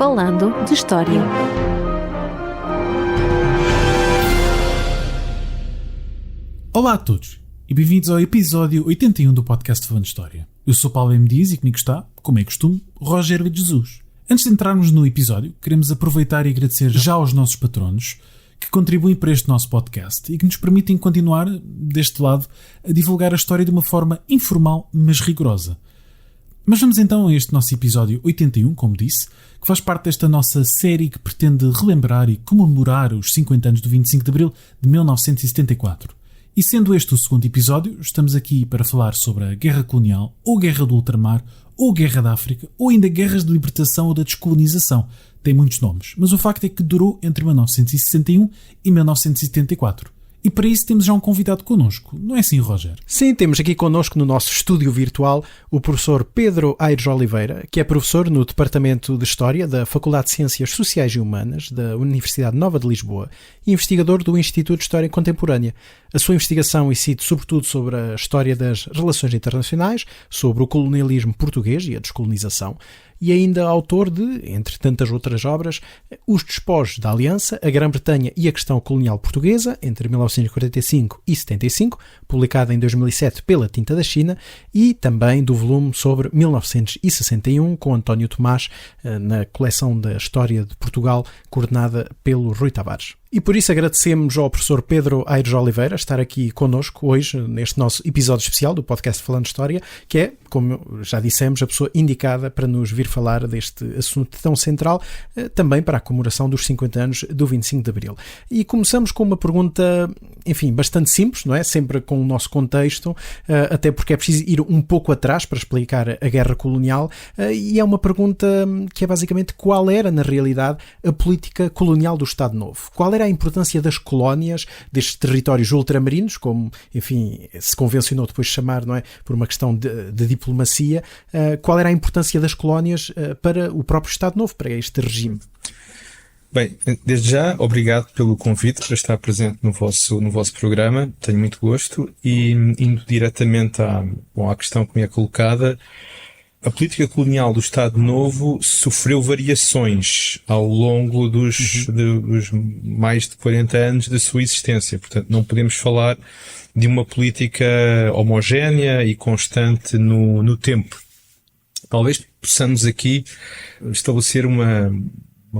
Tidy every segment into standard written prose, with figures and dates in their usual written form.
Falando de História. Olá a todos e bem-vindos ao episódio 81 do podcast Falando de História. Eu sou Paulo M. Dias e comigo está, como é costume, Rogério de Jesus. Antes de entrarmos no episódio, queremos aproveitar e agradecer já aos nossos patronos que contribuem para este nosso podcast e que nos permitem continuar, deste lado, a divulgar a história de uma forma informal, mas rigorosa. Mas vamos então a este nosso episódio 81, como disse, que faz parte desta nossa série que pretende relembrar e comemorar os 50 anos do 25 de Abril de 1974. E sendo este o segundo episódio, estamos aqui para falar sobre a Guerra Colonial, ou Guerra do Ultramar, ou Guerra da África, ou ainda Guerras de Libertação ou da Descolonização. Tem muitos nomes, mas o facto é que durou entre 1961 e 1974. E para isso temos já um convidado connosco, não é assim, Rogério? Sim, temos aqui connosco no nosso estúdio virtual o professor Pedro Aires Oliveira, que é professor no Departamento de História da Faculdade de Ciências Sociais e Humanas da Universidade Nova de Lisboa e investigador do Instituto de História Contemporânea. A sua investigação incide sobretudo sobre a história das relações internacionais, sobre o colonialismo português e a descolonização, e ainda autor de, entre tantas outras obras, Os Despojos da Aliança, a Grã-Bretanha e a Questão Colonial Portuguesa, entre 1945 e 75, publicada em 2007 pela Tinta da China, e também do volume sobre 1961, com António Tomás, na coleção da História de Portugal, coordenada pelo Rui Tavares. E por isso agradecemos ao professor Pedro Aires Oliveira estar aqui connosco hoje, neste nosso episódio especial do podcast Falando de História, que é, como já dissemos, a pessoa indicada para nos vir falar deste assunto tão central, também para a comemoração dos 50 anos do 25 de Abril. E começamos com uma pergunta, enfim, bastante simples, não é? Sempre com o nosso contexto, até porque é preciso ir um pouco atrás para explicar a Guerra Colonial, e é uma pergunta que é basicamente qual era, na realidade, a política colonial do Estado Novo? Qual era a importância das colónias, destes territórios ultramarinos, como, enfim, se convencionou depois de chamar, não é, por uma questão de diplomacia, qual era a importância das colónias para o próprio Estado Novo, para este regime? Bem, desde já, obrigado pelo convite para estar presente no vosso programa, tenho muito gosto, e indo diretamente à questão que me é colocada, a política colonial do Estado Novo sofreu variações ao longo dos mais de 40 anos da sua existência. Portanto, não podemos falar de uma política homogénea e constante no tempo. Talvez possamos aqui estabelecer uma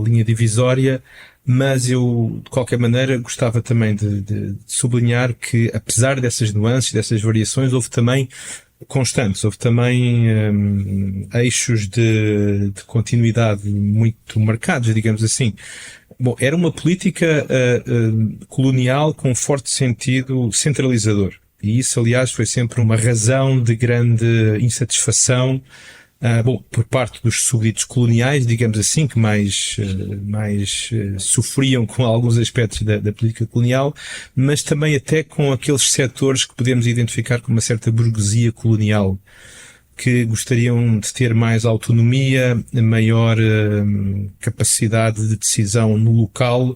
linha divisória, mas eu, de qualquer maneira, gostava também de sublinhar que, apesar dessas nuances, dessas variações, houve também constantes, houve também eixos de continuidade muito marcados, digamos assim. Bom, era uma política colonial com forte sentido centralizador. E isso, aliás, foi sempre uma razão de grande insatisfação por parte dos súbditos coloniais, digamos assim, que mais sofriam com alguns aspectos da política colonial, mas também até com aqueles setores que podemos identificar como uma certa burguesia colonial, que gostariam de ter mais autonomia, maior capacidade de decisão no local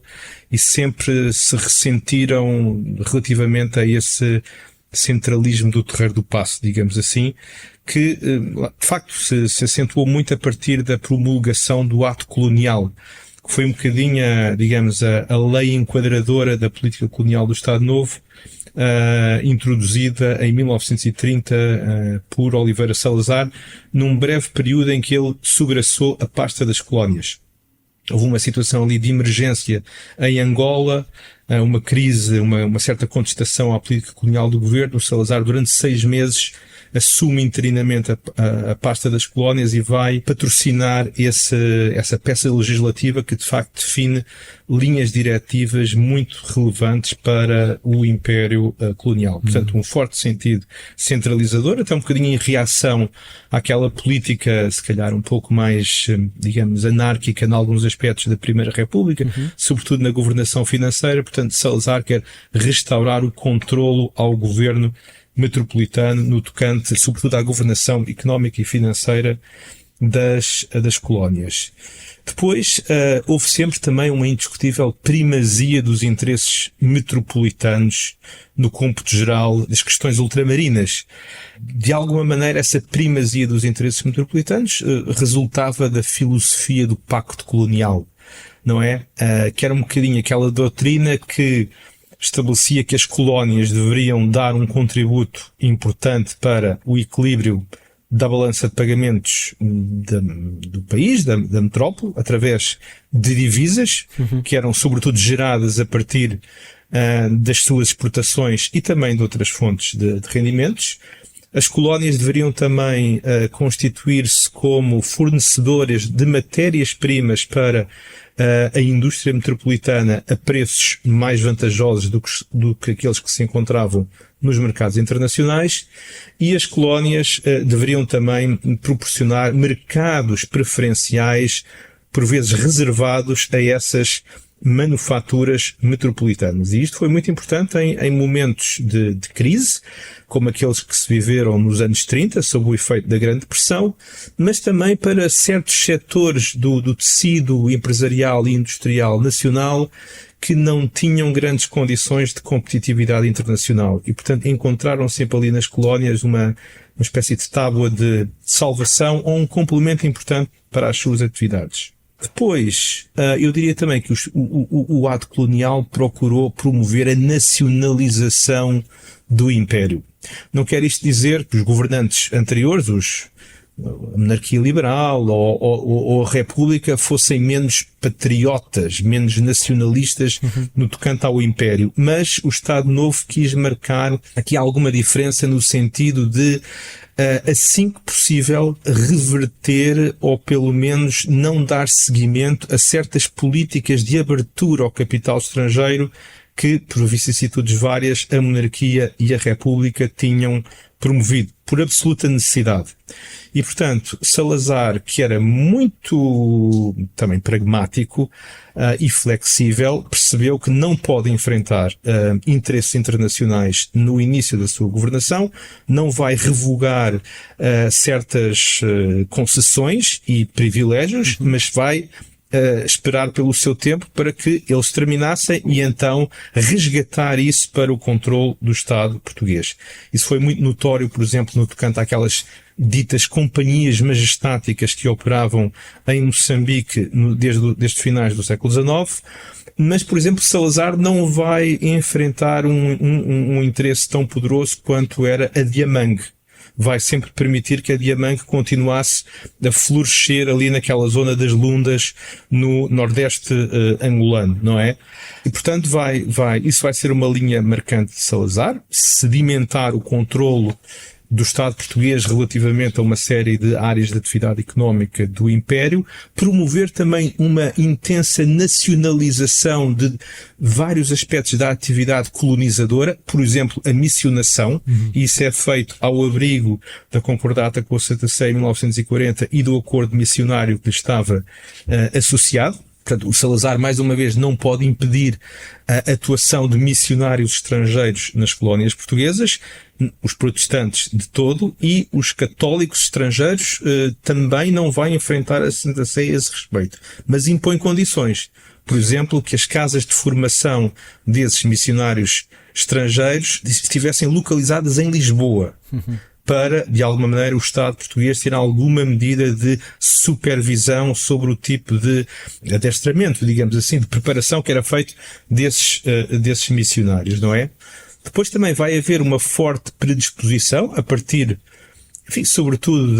e sempre se ressentiram relativamente a esse centralismo do Terreiro do Paço, digamos assim, que de facto se acentuou muito a partir da promulgação do ato colonial, que foi um bocadinho, digamos, a lei enquadradora da política colonial do Estado Novo, introduzida em 1930 por Oliveira Salazar, num breve período em que ele sobraçou a pasta das colónias. Houve uma situação ali de emergência em Angola, uma crise, uma certa contestação à política colonial do governo. O Salazar, durante 6 meses, assume interinamente a pasta das colónias e vai patrocinar essa peça legislativa que de facto define linhas diretivas muito relevantes para o Império colonial. Portanto, um forte sentido centralizador, até um bocadinho em reação àquela política, se calhar um pouco mais, digamos, anárquica em alguns aspectos da Primeira República, sobretudo na governação financeira. Portanto, Salazar quer restaurar o controlo ao governo metropolitano no tocante, sobretudo, à governação económica e financeira das colónias. Depois, houve sempre também uma indiscutível primazia dos interesses metropolitanos no cômputo geral das questões ultramarinas. De alguma maneira, essa primazia dos interesses metropolitanos resultava da filosofia do pacto colonial, não é? Que era um bocadinho aquela doutrina que estabelecia que as colónias deveriam dar um contributo importante para o equilíbrio da balança de pagamentos do país, da metrópole, através de divisas, que eram sobretudo geradas a partir das suas exportações e também de outras fontes de rendimentos. As colónias deveriam também constituir-se como fornecedoras de matérias-primas para a indústria metropolitana a preços mais vantajosos do que aqueles que se encontravam nos mercados internacionais, e as colónias deveriam também proporcionar mercados preferenciais, por vezes reservados a essas manufaturas metropolitanas. E isto foi muito importante em momentos de crise, como aqueles que se viveram nos anos 30, sob o efeito da Grande Depressão, mas também para certos setores do tecido empresarial e industrial nacional que não tinham grandes condições de competitividade internacional. E, portanto, encontraram sempre ali nas colónias uma espécie de tábua de salvação ou um complemento importante para as suas atividades. Depois, eu diria também que o ato colonial procurou promover a nacionalização do Império. Não quer isto dizer que os governantes anteriores, a monarquia liberal ou a República, fossem menos patriotas, menos nacionalistas no tocante ao Império. Mas o Estado Novo quis marcar aqui alguma diferença no sentido de, assim que possível, reverter ou pelo menos não dar seguimento a certas políticas de abertura ao capital estrangeiro que, por vicissitudes várias, a monarquia e a República tinham promovido, por absoluta necessidade. E, portanto, Salazar, que era muito também pragmático e flexível, percebeu que não pode enfrentar interesses internacionais no início da sua governação, não vai revogar certas concessões e privilégios, mas vai esperar pelo seu tempo para que eles terminassem e então resgatar isso para o controle do Estado português. Isso foi muito notório, por exemplo, no tocante àquelas ditas companhias majestáticas que operavam em Moçambique desde finais do século XIX, mas, por exemplo, Salazar não vai enfrentar um interesse tão poderoso quanto era a Diamangue. Vai sempre permitir que a Diamangue continuasse a florescer ali naquela zona das Lundas, no nordeste angolano, não é? E, portanto, isso vai ser uma linha marcante de Salazar, sedimentar o controlo do Estado português relativamente a uma série de áreas de atividade económica do Império, promover também uma intensa nacionalização de vários aspectos da atividade colonizadora, por exemplo, a missionação, e isso é feito ao abrigo da Concordata com a Santa Sé em 1940 e do acordo missionário que lhe estava associado. Portanto, o Salazar, mais uma vez, não pode impedir a atuação de missionários estrangeiros nas colónias portuguesas, os protestantes de todo, e os católicos estrangeiros também não vai enfrentar a Santa Sé a esse respeito, mas impõe condições. Por exemplo, que as casas de formação desses missionários estrangeiros estivessem localizadas em Lisboa, para, de alguma maneira, o Estado português ter alguma medida de supervisão sobre o tipo de adestramento, digamos assim, de preparação que era feito desses missionários, não é? Depois também vai haver uma forte predisposição, a partir, enfim, sobretudo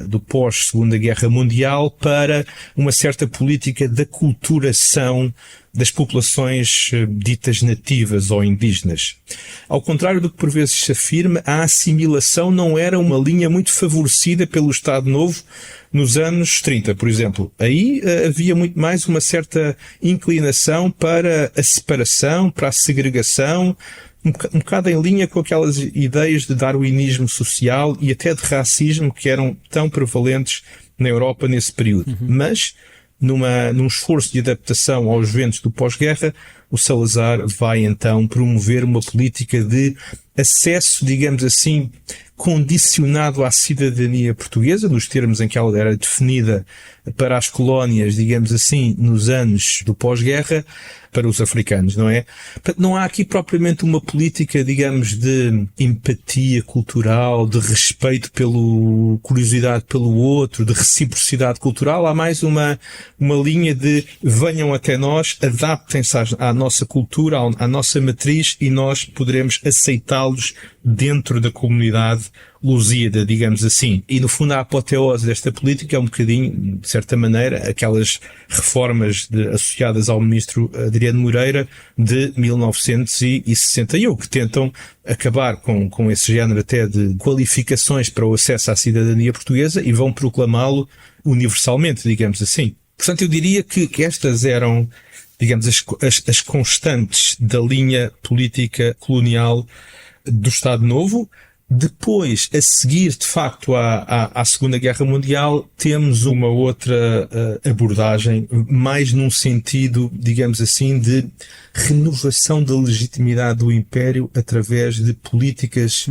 do pós-Segunda Guerra Mundial, para uma certa política de aculturação das populações ditas nativas ou indígenas. Ao contrário do que por vezes se afirma, a assimilação não era uma linha muito favorecida pelo Estado Novo nos anos 30, por exemplo. Aí havia muito mais uma certa inclinação para a separação, para a segregação, um bocado em linha com aquelas ideias de darwinismo social e até de racismo que eram tão prevalentes na Europa nesse período. Mas, num esforço de adaptação aos ventos do pós-guerra, o Salazar vai então promover uma política de acesso, digamos assim, condicionado à cidadania portuguesa, nos termos em que ela era definida para as colónias, digamos assim, nos anos do pós-guerra, para os africanos, não é? Portanto, não há aqui propriamente uma política, digamos, de empatia cultural, de respeito curiosidade pelo outro, de reciprocidade cultural. Há mais uma linha de venham até nós, adaptem-se à nossa cultura, à nossa matriz, e nós poderemos aceitá-los dentro da comunidade lusíada, digamos assim. E no fundo a apoteose desta política é um bocadinho, de certa maneira, aquelas reformas associadas ao ministro Adriano Moreira de 1961, que tentam acabar com esse género até de qualificações para o acesso à cidadania portuguesa e vão proclamá-lo universalmente, digamos assim. Portanto, eu diria que estas eram, digamos, as constantes da linha política colonial do Estado Novo. Depois, a seguir, de facto, à Segunda Guerra Mundial, temos uma outra abordagem, mais num sentido, digamos assim, de renovação da legitimidade do Império através de políticas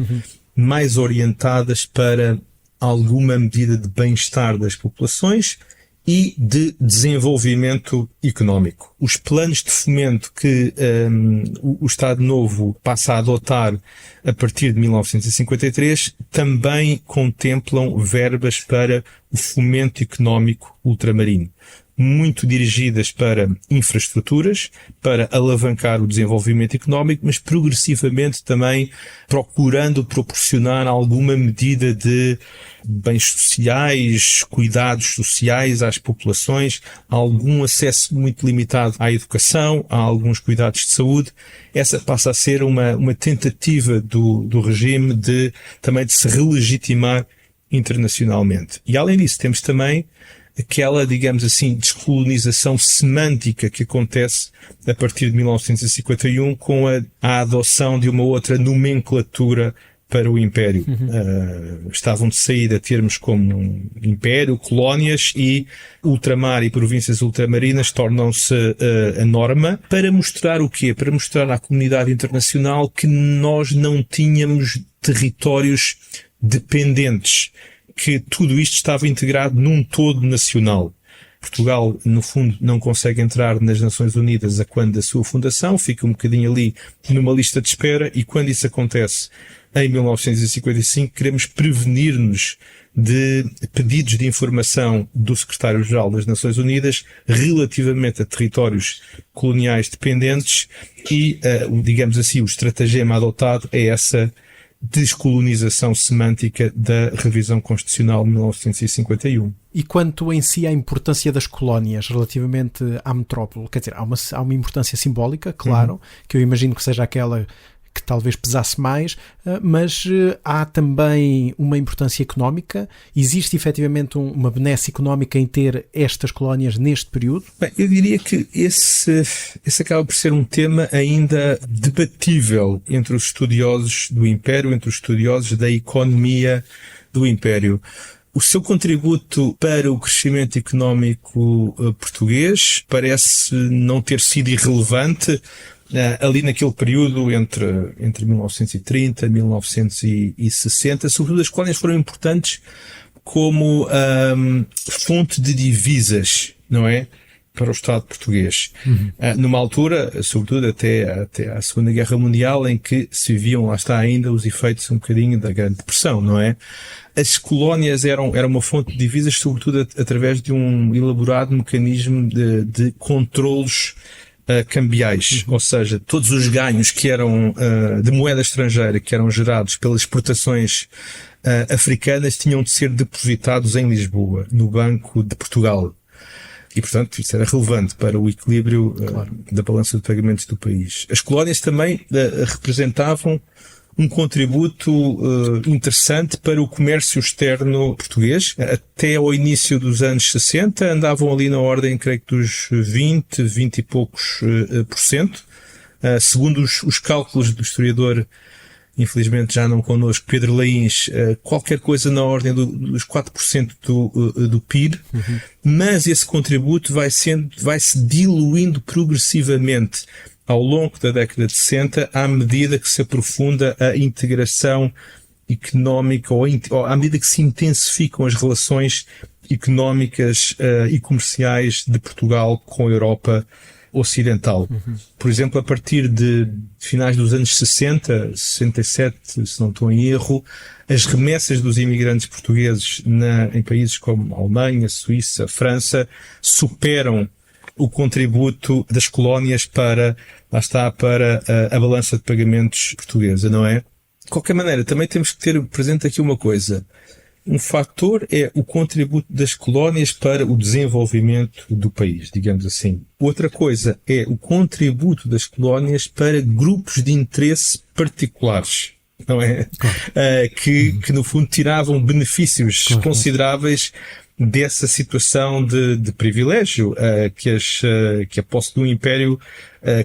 mais orientadas para alguma medida de bem-estar das populações e de desenvolvimento económico. Os planos de fomento que o Estado Novo passa a adotar a partir de 1953 também contemplam verbas para o fomento económico ultramarino, muito dirigidas para infraestruturas, para alavancar o desenvolvimento económico, mas progressivamente também procurando proporcionar alguma medida de bens sociais, cuidados sociais às populações, algum acesso muito limitado à educação, a alguns cuidados de saúde. Essa passa a ser uma tentativa do regime também de se relegitimar internacionalmente. E além disso, temos também aquela, digamos assim, descolonização semântica que acontece a partir de 1951 com a adoção de uma outra nomenclatura para o Império. Estavam de saída termos como Império, colónias, e ultramar e províncias ultramarinas tornam-se a norma, para mostrar o quê? Para mostrar à comunidade internacional que nós não tínhamos territórios dependentes, que tudo isto estava integrado num todo nacional. Portugal, no fundo, não consegue entrar nas Nações Unidas a quando da sua fundação, fica um bocadinho ali numa lista de espera, e quando isso acontece em 1955, queremos prevenir-nos de pedidos de informação do Secretário-Geral das Nações Unidas relativamente a territórios coloniais dependentes, e, digamos assim, o estratagema adotado é essa descolonização semântica da revisão constitucional de 1951. E quanto em si à importância das colónias relativamente à metrópole, quer dizer, há uma importância simbólica, claro, que eu imagino que seja aquela que talvez pesasse mais, mas há também uma importância económica. Existe efetivamente uma benesse económica em ter estas colónias neste período? Bem, eu diria que esse acaba por ser um tema ainda debatível entre os estudiosos do Império, entre os estudiosos da economia do Império. O seu contributo para o crescimento económico português parece não ter sido irrelevante ali naquele período entre 1930 e 1960. Sobretudo as colónias foram importantes como fonte de divisas, não é? Para o Estado português. Numa altura, sobretudo até à Segunda Guerra Mundial, em que se viviam, lá está ainda, os efeitos um bocadinho da Grande Depressão, não é? As colónias eram uma fonte de divisas, sobretudo através de um elaborado mecanismo de controlos cambiais, ou seja, todos os ganhos que eram de moeda estrangeira que eram gerados pelas exportações africanas tinham de ser depositados em Lisboa, no Banco de Portugal. E, portanto, isso era relevante para o equilíbrio da balança de pagamentos do país. As colónias também representavam um contributo interessante para o comércio externo português. Até ao início dos anos 60 andavam ali na ordem, creio que dos 20 e poucos %. Segundo os cálculos do historiador, infelizmente já não connosco, Pedro Laíns, qualquer coisa na ordem dos 4% do PIB, mas esse contributo vai-se diluindo progressivamente ao longo da década de 60, à medida que se aprofunda a integração económica, ou à medida que se intensificam as relações económicas e comerciais de Portugal com a Europa ocidental. Por exemplo, a partir de finais dos anos 60, 67, se não estou em erro, as remessas dos imigrantes portugueses em países como a Alemanha, Suíça, França, superam o contributo das colónias para a balança de pagamentos portuguesa, não é? De qualquer maneira, também temos que ter presente aqui uma coisa. Um fator é o contributo das colónias para o desenvolvimento do país, digamos assim. Outra coisa é o contributo das colónias para grupos de interesse particulares, não é? Que no fundo tiravam benefícios consideráveis dessa situação de privilégio que a posse do Império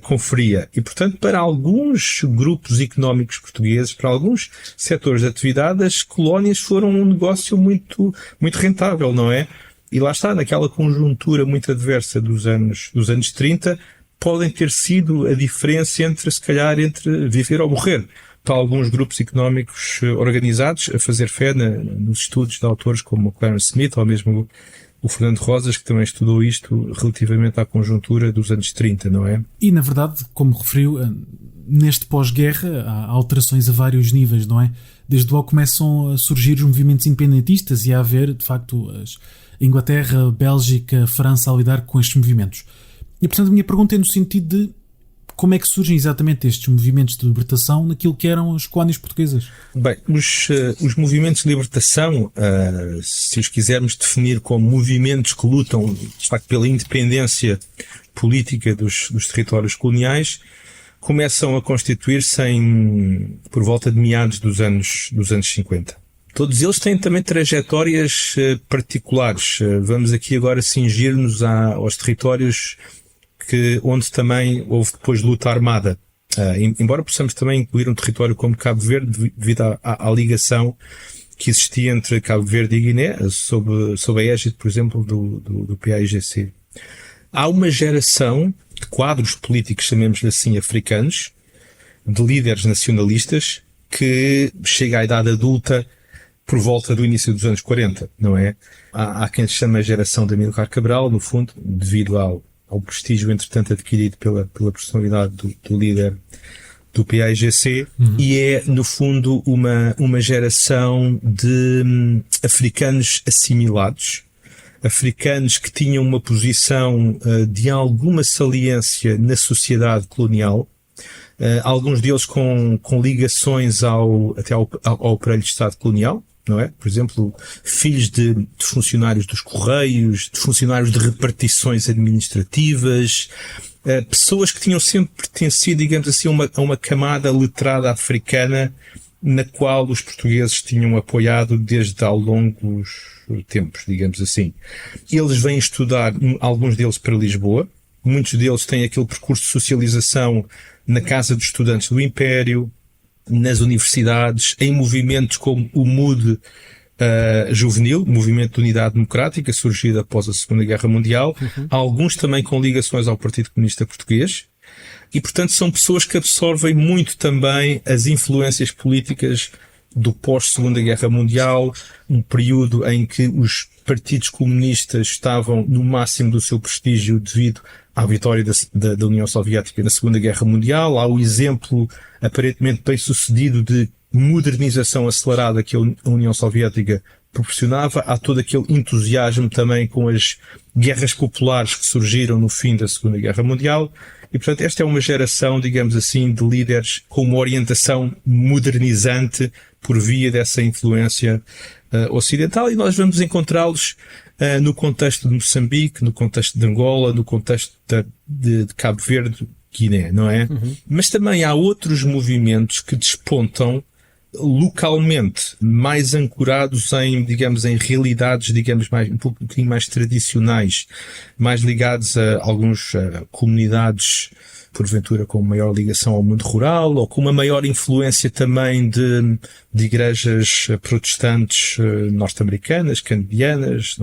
conferia. E, portanto, para alguns grupos económicos portugueses, para alguns setores de atividade, as colónias foram um negócio muito, muito rentável, não é? E lá está, naquela conjuntura muito adversa dos anos 30, podem ter sido a diferença entre viver ou morrer. Para alguns grupos económicos organizados, a fazer fé nos estudos de autores como o Clarence Smith ou mesmo o Fernando Rosas, que também estudou isto relativamente à conjuntura dos anos 30, não é? E, na verdade, como referiu, neste pós-guerra há alterações a vários níveis, não é? Desde logo começam a surgir os movimentos independentistas e a haver, de facto, a Inglaterra, a Bélgica, a França a lidar com estes movimentos. E, portanto, a minha pergunta é no sentido de como é que surgem exatamente estes movimentos de libertação naquilo que eram as colónias portuguesas? Bem, os movimentos de libertação, se os quisermos definir como movimentos que lutam, de facto, pela independência política dos territórios coloniais, começam a constituir-se por volta de meados dos anos 50. Todos eles têm também trajetórias particulares. Vamos aqui agora cingir-nos aos territórios onde também houve depois luta armada. Embora possamos também incluir um território como Cabo Verde, devido à ligação que existia entre Cabo Verde e Guiné, sob a égide, por exemplo, do PAIGC. Há uma geração de quadros políticos, chamemos-lhe assim, africanos, de líderes nacionalistas, que chega à idade adulta por volta do início dos anos 40, não é? Há quem se chama a geração de Amílcar Cabral, no fundo, devido ao prestígio, entretanto, adquirido pela personalidade do líder do PAIGC, e é, no fundo, uma geração de africanos assimilados, africanos que tinham uma posição de alguma saliência na sociedade colonial, alguns deles com ligações até ao aparelho de Estado colonial, não é? Por exemplo, filhos de funcionários dos Correios, de funcionários de repartições administrativas, pessoas que tinham sempre pertencido, digamos assim, a uma camada letrada africana na qual os portugueses tinham apoiado desde há longos tempos, digamos assim. Eles vêm estudar, alguns deles para Lisboa, muitos deles têm aquele percurso de socialização na Casa dos Estudantes do Império, nas universidades, em movimentos como o MUD juvenil, Movimento de Unidade Democrática, surgido após a Segunda Guerra Mundial, alguns também com ligações ao Partido Comunista Português, e portanto são pessoas que absorvem muito também as influências políticas do pós-Segunda Guerra Mundial, um período em que os partidos comunistas estavam no máximo do seu prestígio devido à vitória da União Soviética na Segunda Guerra Mundial, há o exemplo aparentemente bem sucedido de modernização acelerada que a União Soviética proporcionava, há todo aquele entusiasmo também com as guerras populares que surgiram no fim da Segunda Guerra Mundial, e portanto esta é uma geração, digamos assim, de líderes com uma orientação modernizante por via dessa influência ocidental, e nós vamos encontrá-los no contexto de Moçambique, no contexto de Angola, no contexto de Cabo Verde, Guiné, não é? Mas também há outros movimentos que despontam localmente, mais ancorados em realidades, um pouquinho mais tradicionais, mais ligados a alguns comunidades, porventura com maior ligação ao mundo rural, ou com uma maior influência também de igrejas protestantes norte-americanas, canadianas,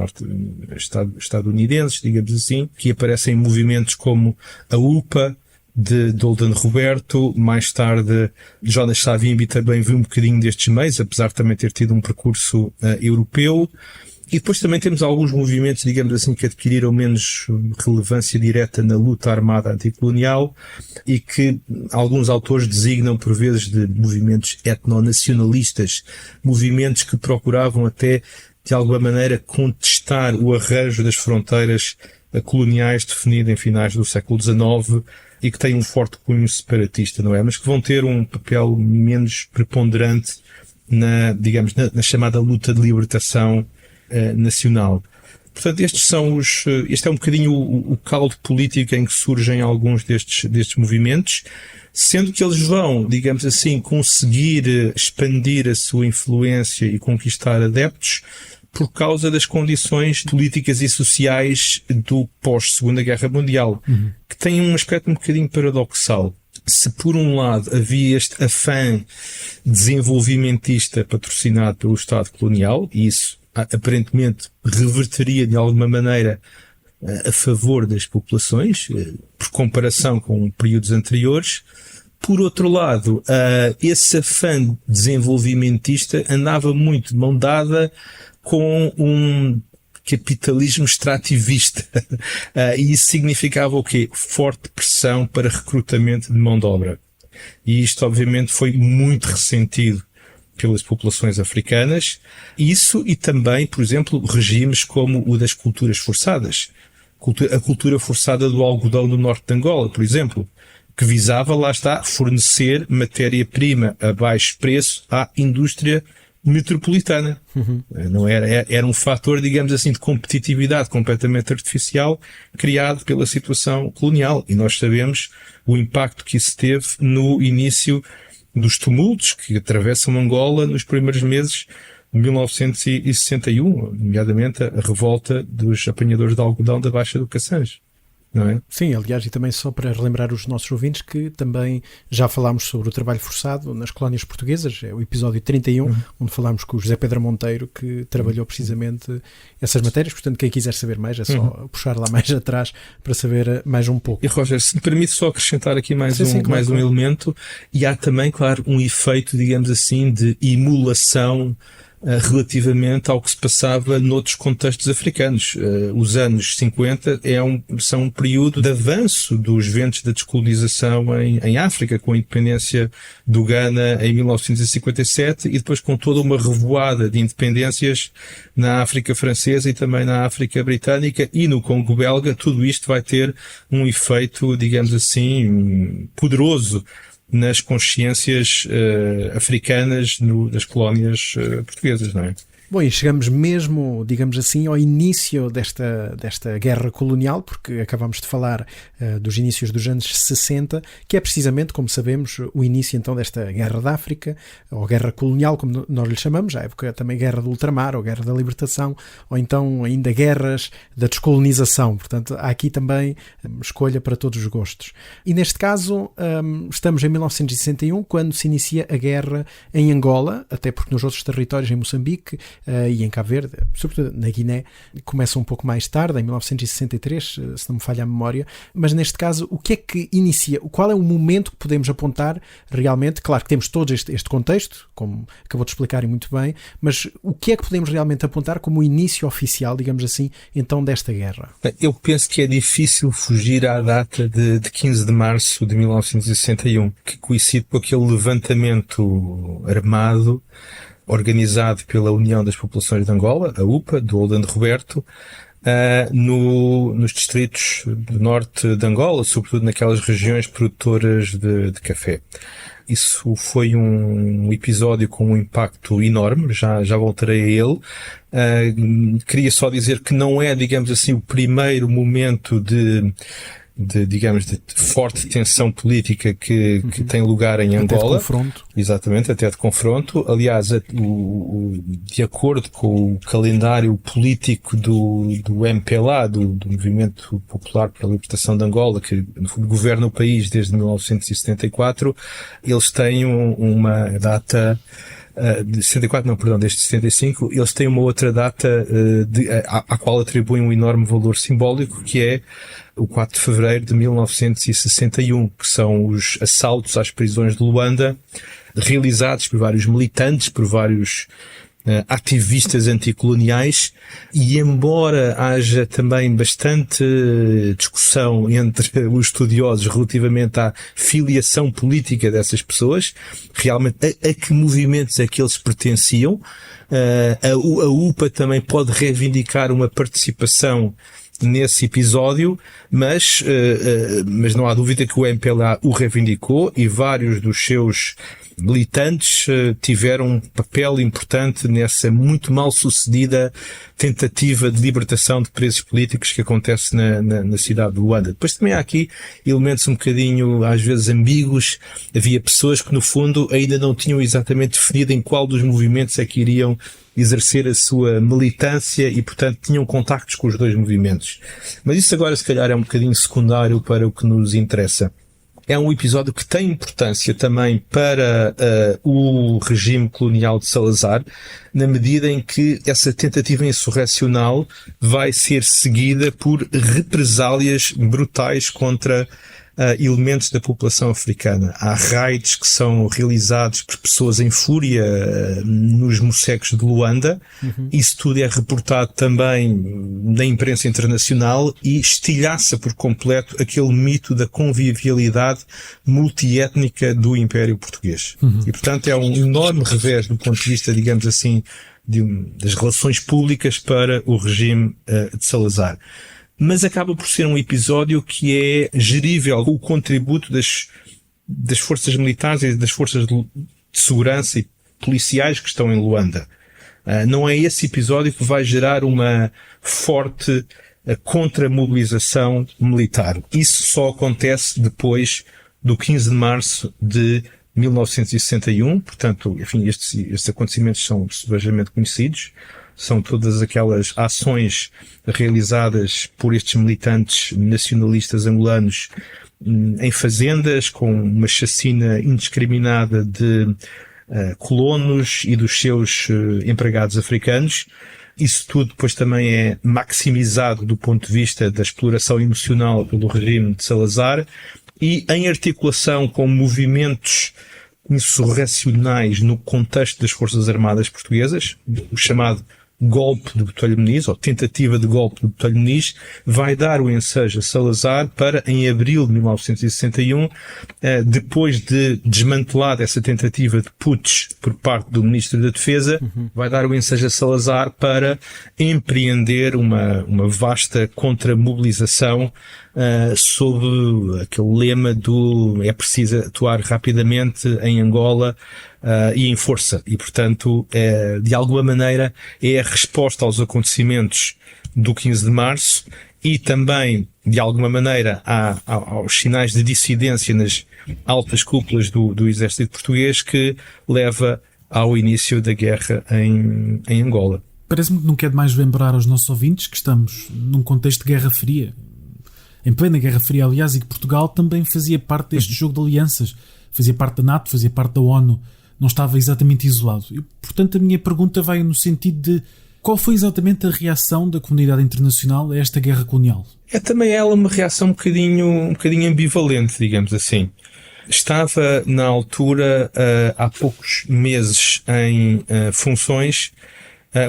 estadunidenses, digamos assim, que aparecem em movimentos como a UPA, de Olden Roberto. Mais tarde, Jonas Savimbi também viu um bocadinho destes meios, apesar de também ter tido um percurso europeu. E depois também temos alguns movimentos, digamos assim, que adquiriram menos relevância direta na luta armada anticolonial e que alguns autores designam por vezes de movimentos etnonacionalistas, movimentos que procuravam até, de alguma maneira, contestar o arranjo das fronteiras coloniais definido em finais do século XIX e que têm um forte cunho separatista, não é? Mas que vão ter um papel menos preponderante na chamada luta de libertação nacional. Portanto, este é um bocadinho o caldo político em que surgem alguns destes movimentos, sendo que eles vão, digamos assim, conseguir expandir a sua influência e conquistar adeptos por causa das condições políticas e sociais do pós-Segunda Guerra Mundial, que tem um aspecto um bocadinho paradoxal. Se por um lado havia este afã desenvolvimentista patrocinado pelo Estado colonial, e isso aparentemente reverteria de alguma maneira a favor das populações, por comparação com períodos anteriores, por outro lado, esse afã desenvolvimentista andava muito de mão dada com um capitalismo extrativista. E isso significava o quê? Forte pressão para recrutamento de mão de obra. E isto, obviamente, foi muito ressentido pelas populações africanas. Isso e também, por exemplo, regimes como o das culturas forçadas. A cultura forçada do algodão do norte de Angola, por exemplo, que visava, lá está, fornecer matéria-prima a baixo preço à indústria metropolitana. Não era um fator, digamos assim, de competitividade completamente artificial criado pela situação colonial. E nós sabemos o impacto que isso teve no início dos tumultos que atravessam Angola nos primeiros meses de 1961, nomeadamente a revolta dos apanhadores de algodão da Baixa do Cassange. Não é? Sim, aliás, e também só para relembrar os nossos ouvintes que também já falámos sobre o trabalho forçado nas colónias portuguesas, é o episódio 31, onde falámos com o José Pedro Monteiro, que trabalhou precisamente essas matérias. Portanto, quem quiser saber mais é só puxar lá mais atrás para saber mais um pouco. E Roger, se me permite só acrescentar aqui mais um elemento, e há também, claro, um efeito, digamos assim, de emulação relativamente ao que se passava noutros contextos africanos. Os anos 50 são um período de avanço dos ventos da descolonização em África, com a independência do Ghana em 1957 e depois com toda uma revoada de independências na África francesa e também na África britânica e no Congo belga. Tudo isto vai ter um efeito, digamos assim, poderoso nas consciências africanas das colónias portuguesas, não é? Bom, e chegamos mesmo, digamos assim, ao início desta guerra colonial, porque acabamos de falar dos inícios dos anos 60, que é precisamente, como sabemos, o início então desta Guerra da África, ou Guerra Colonial, como nós lhe chamamos, à época também Guerra do Ultramar, ou Guerra da Libertação, ou então ainda Guerras da Descolonização. Portanto, há aqui também escolha para todos os gostos. E neste caso, estamos em 1961, quando se inicia a guerra em Angola, até porque nos outros territórios, em Moçambique, e em Cabo Verde, sobretudo na Guiné, começa um pouco mais tarde, em 1963, se não me falha a memória, mas neste caso, o que é que inicia? Qual é o momento que podemos apontar realmente? Claro que temos todo este contexto, como acabou de explicar e muito bem, mas o que é que podemos realmente apontar como o início oficial, digamos assim, então desta guerra? Eu penso que é difícil fugir à data de 15 de março de 1961, que coincide com aquele levantamento armado organizado pela União das Populações de Angola, a UPA, do Olden Roberto, nos distritos do norte de Angola, sobretudo naquelas regiões produtoras de café. Isso foi um episódio com um impacto enorme, já voltarei a ele. Queria só dizer que não é, digamos assim, o primeiro momento de forte tensão política que tem lugar em Angola. Até de confronto. Exatamente, até de confronto. Aliás, de acordo com o calendário político do MPLA, do Movimento Popular para a Libertação de Angola, que no fundo governa o país desde 1974, eles têm uma data de 64, não, perdão, desde 75, eles têm uma outra data à qual atribuem um enorme valor simbólico, que é o 4 de fevereiro de 1961, que são os assaltos às prisões de Luanda, realizados por vários militantes, por vários ativistas anticoloniais, e embora haja também bastante discussão entre os estudiosos relativamente à filiação política dessas pessoas, realmente a que movimentos é que eles pertenciam, a UPA também pode reivindicar uma participação nesse episódio, mas não há dúvida que o MPLA o reivindicou e vários dos seus militantes tiveram um papel importante nessa muito mal sucedida tentativa de libertação de presos políticos que acontece na cidade de Luanda. Depois também há aqui elementos um bocadinho às vezes ambíguos. Havia pessoas que no fundo ainda não tinham exatamente definido em qual dos movimentos é que iriam exercer a sua militância e, portanto, tinham contactos com os dois movimentos. Mas isso agora, se calhar, é um bocadinho secundário para o que nos interessa. É um episódio que tem importância também para o regime colonial de Salazar, na medida em que essa tentativa insurrecional vai ser seguida por represálias brutais contra elementos da população africana. Há raids que são realizados por pessoas em fúria nos mocegos de Luanda. Isso tudo é reportado também na imprensa internacional e estilhaça por completo aquele mito da convivialidade multiétnica do Império Português. E, portanto, é um enorme revés do ponto de vista, digamos assim, das relações públicas para o regime de Salazar. Mas acaba por ser um episódio que é gerível com o contributo das forças militares e das forças de segurança e policiais que estão em Luanda. Não é esse episódio que vai gerar uma forte contra-mobilização militar. Isso só acontece depois do 15 de março de 1961, portanto, enfim, estes acontecimentos são subejamente conhecidos. São todas aquelas ações realizadas por estes militantes nacionalistas angolanos em fazendas, com uma chacina indiscriminada de colonos e dos seus empregados africanos. Isso tudo depois também é maximizado do ponto de vista da exploração emocional pelo regime de Salazar e em articulação com movimentos insurrecionais no contexto das Forças Armadas Portuguesas, o chamado golpe de Botelho Muniz, ou tentativa de golpe de Botelho Muniz, vai dar o ensejo a Salazar para, em abril de 1961, depois de desmantelada essa tentativa de putsch por parte do Ministro da Defesa, vai dar o ensejo a Salazar para empreender uma vasta contramobilização sob aquele lema do é preciso atuar rapidamente em Angola e em força. E, portanto, de alguma maneira, é a resposta aos acontecimentos do 15 de março e também, de alguma maneira, aos sinais de dissidência nas altas cúpulas do exército português que leva ao início da guerra em Angola. Parece-me que não quer demais lembrar aos nossos ouvintes que estamos num contexto de Guerra Fria. Em plena Guerra Fria, aliás, e que Portugal também fazia parte deste jogo de alianças. Fazia parte da NATO, fazia parte da ONU. Não estava exatamente isolado. E, portanto, a minha pergunta vai no sentido de qual foi exatamente a reação da comunidade internacional a esta guerra colonial? É também ela uma reação um bocadinho ambivalente, digamos assim. Estava, na altura, há poucos meses em funções,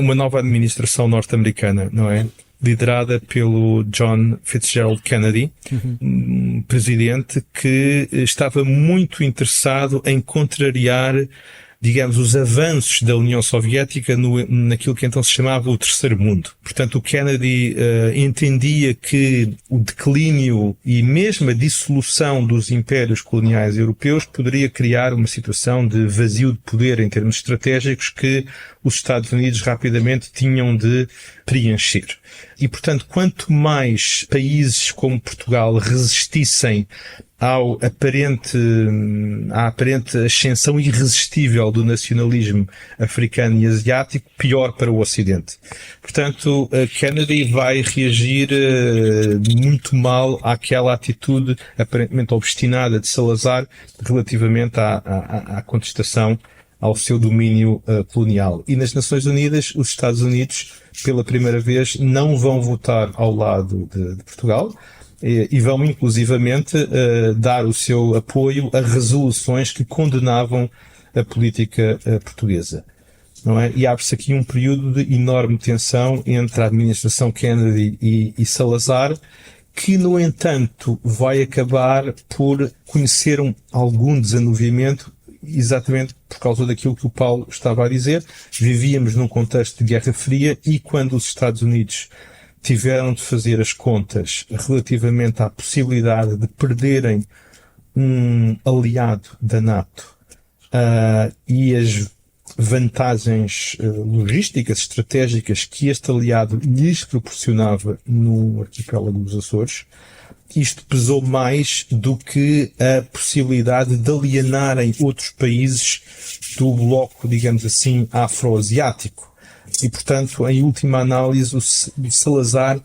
uma nova administração norte-americana, não é? Liderada pelo John Fitzgerald Kennedy, um presidente que estava muito interessado em contrariar, digamos, os avanços da União Soviética naquilo que então se chamava o Terceiro Mundo. Portanto, o Kennedy entendia que o declínio e mesmo a dissolução dos impérios coloniais europeus poderia criar uma situação de vazio de poder em termos estratégicos que os Estados Unidos rapidamente tinham de preencher. E, portanto, quanto mais países como Portugal resistissem à aparente ascensão irresistível do nacionalismo africano e asiático, pior para o Ocidente. Portanto, Kennedy vai reagir muito mal àquela atitude aparentemente obstinada de Salazar relativamente à contestação ao seu domínio colonial. E nas Nações Unidas, os Estados Unidos, pela primeira vez, não vão votar ao lado de Portugal e vão, inclusivamente, dar o seu apoio a resoluções que condenavam a política portuguesa. Não é? E abre-se aqui um período de enorme tensão entre a administração Kennedy e Salazar, que, no entanto, vai acabar por conhecer algum desanuviamento, exatamente por causa daquilo que o Paulo estava a dizer. Vivíamos num contexto de Guerra Fria e quando os Estados Unidos tiveram de fazer as contas relativamente à possibilidade de perderem um aliado da NATO e as vantagens logísticas, estratégicas que este aliado lhes proporcionava no arquipélago dos Açores, isto pesou mais do que a possibilidade de alienarem outros países do bloco, digamos assim, afroasiático. E, portanto, em última análise, o Salazar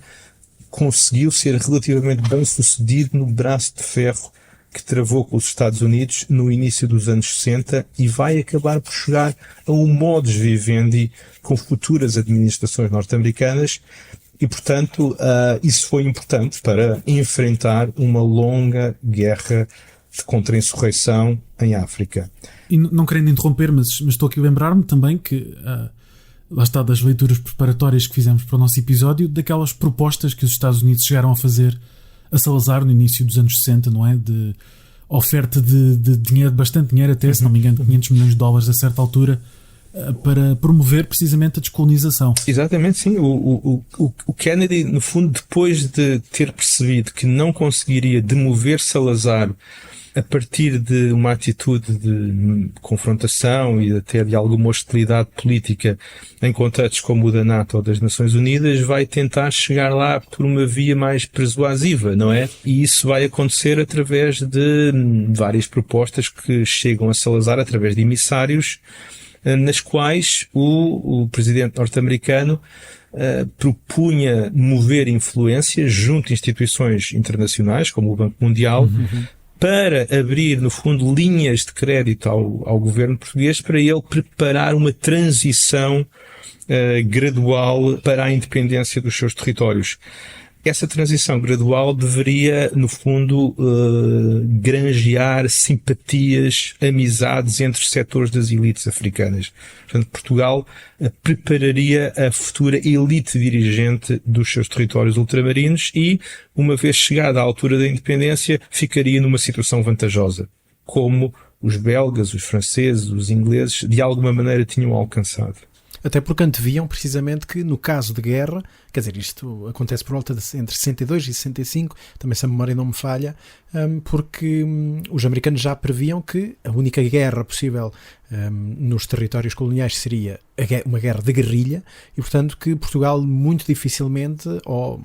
conseguiu ser relativamente bem sucedido no braço de ferro que travou com os Estados Unidos no início dos anos 60 e vai acabar por chegar a um modus vivendi com futuras administrações norte-americanas e, portanto, isso foi importante para enfrentar uma longa guerra de contra-insurreição em África. E não querendo interromper, mas estou aqui a lembrar-me também que, lá está, das leituras preparatórias que fizemos para o nosso episódio, daquelas propostas que os Estados Unidos chegaram a fazer a Salazar no início dos anos 60, não é? De oferta de dinheiro, bastante dinheiro até, se não me engano, 500 milhões de dólares a certa altura, para promover precisamente a descolonização. Exatamente, sim. O Kennedy, no fundo, depois de ter percebido que não conseguiria demover Salazar a partir de uma atitude de confrontação e até de alguma hostilidade política em contextos como o da NATO ou das Nações Unidas, vai tentar chegar lá por uma via mais persuasiva, não é? E isso vai acontecer através de várias propostas que chegam a Salazar através de emissários, nas quais o presidente norte-americano propunha mover influência junto a instituições internacionais, como o Banco Mundial, para abrir, no fundo, linhas de crédito ao governo português para ele preparar uma transição gradual para a independência dos seus territórios. Essa transição gradual deveria, no fundo, granjear simpatias, amizades entre setores das elites africanas. Portanto, Portugal prepararia a futura elite dirigente dos seus territórios ultramarinos e, uma vez chegada à altura da independência, ficaria numa situação vantajosa, como os belgas, os franceses, os ingleses, de alguma maneira tinham alcançado. Até porque anteviam precisamente que no caso de guerra, quer dizer, isto acontece por volta de entre 62 e 65, também se a memória não me falha, porque os americanos já previam que a única guerra possível nos territórios coloniais seria uma guerra de guerrilha e, portanto, que Portugal muito dificilmente, ou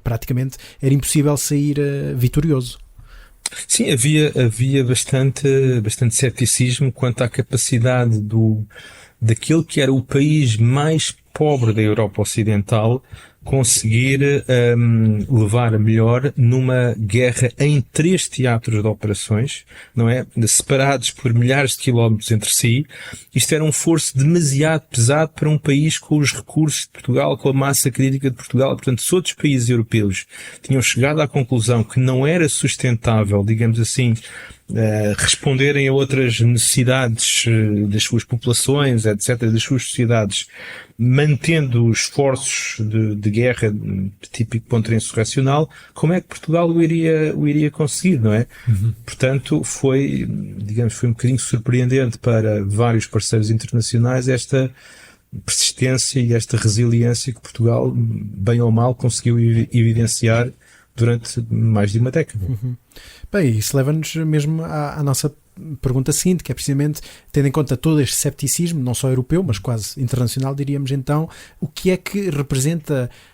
praticamente, era impossível sair vitorioso. Sim, havia bastante ceticismo quanto à capacidade daquele que era o país mais pobre da Europa Ocidental conseguir levar a melhor numa guerra em 3 teatros de operações, não é? Separados por milhares de quilómetros entre si. Isto era um esforço demasiado pesado para um país com os recursos de Portugal, com a massa crítica de Portugal. Portanto, se outros países europeus tinham chegado à conclusão que não era sustentável, digamos assim, responderem a outras necessidades das suas populações, etc., das suas sociedades, mantendo os esforços de guerra típico contra-insurrecional, como é que Portugal o iria conseguir, não é? Portanto, foi um bocadinho surpreendente para vários parceiros internacionais esta persistência e esta resiliência que Portugal, bem ou mal, conseguiu evidenciar durante mais de uma década. Bem, isso leva-nos mesmo à nossa pergunta seguinte, que é precisamente, tendo em conta todo este cepticismo, não só europeu, mas quase internacional, diríamos então, o que é que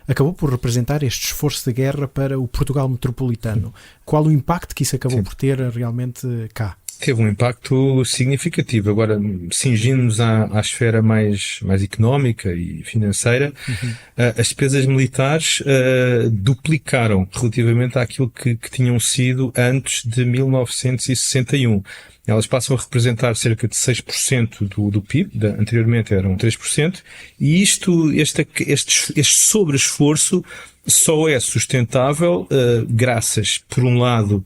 acabou por representar este esforço de guerra para o Portugal metropolitano? Qual o impacto que isso acabou por ter realmente cá? Teve um impacto significativo. Agora, cingindo-nos à esfera mais económica e financeira, as despesas militares duplicaram relativamente àquilo que tinham sido antes de 1961. Elas passam a representar cerca de 6% do PIB, anteriormente eram 3%, e este sobre-esforço só é sustentável graças, por um lado,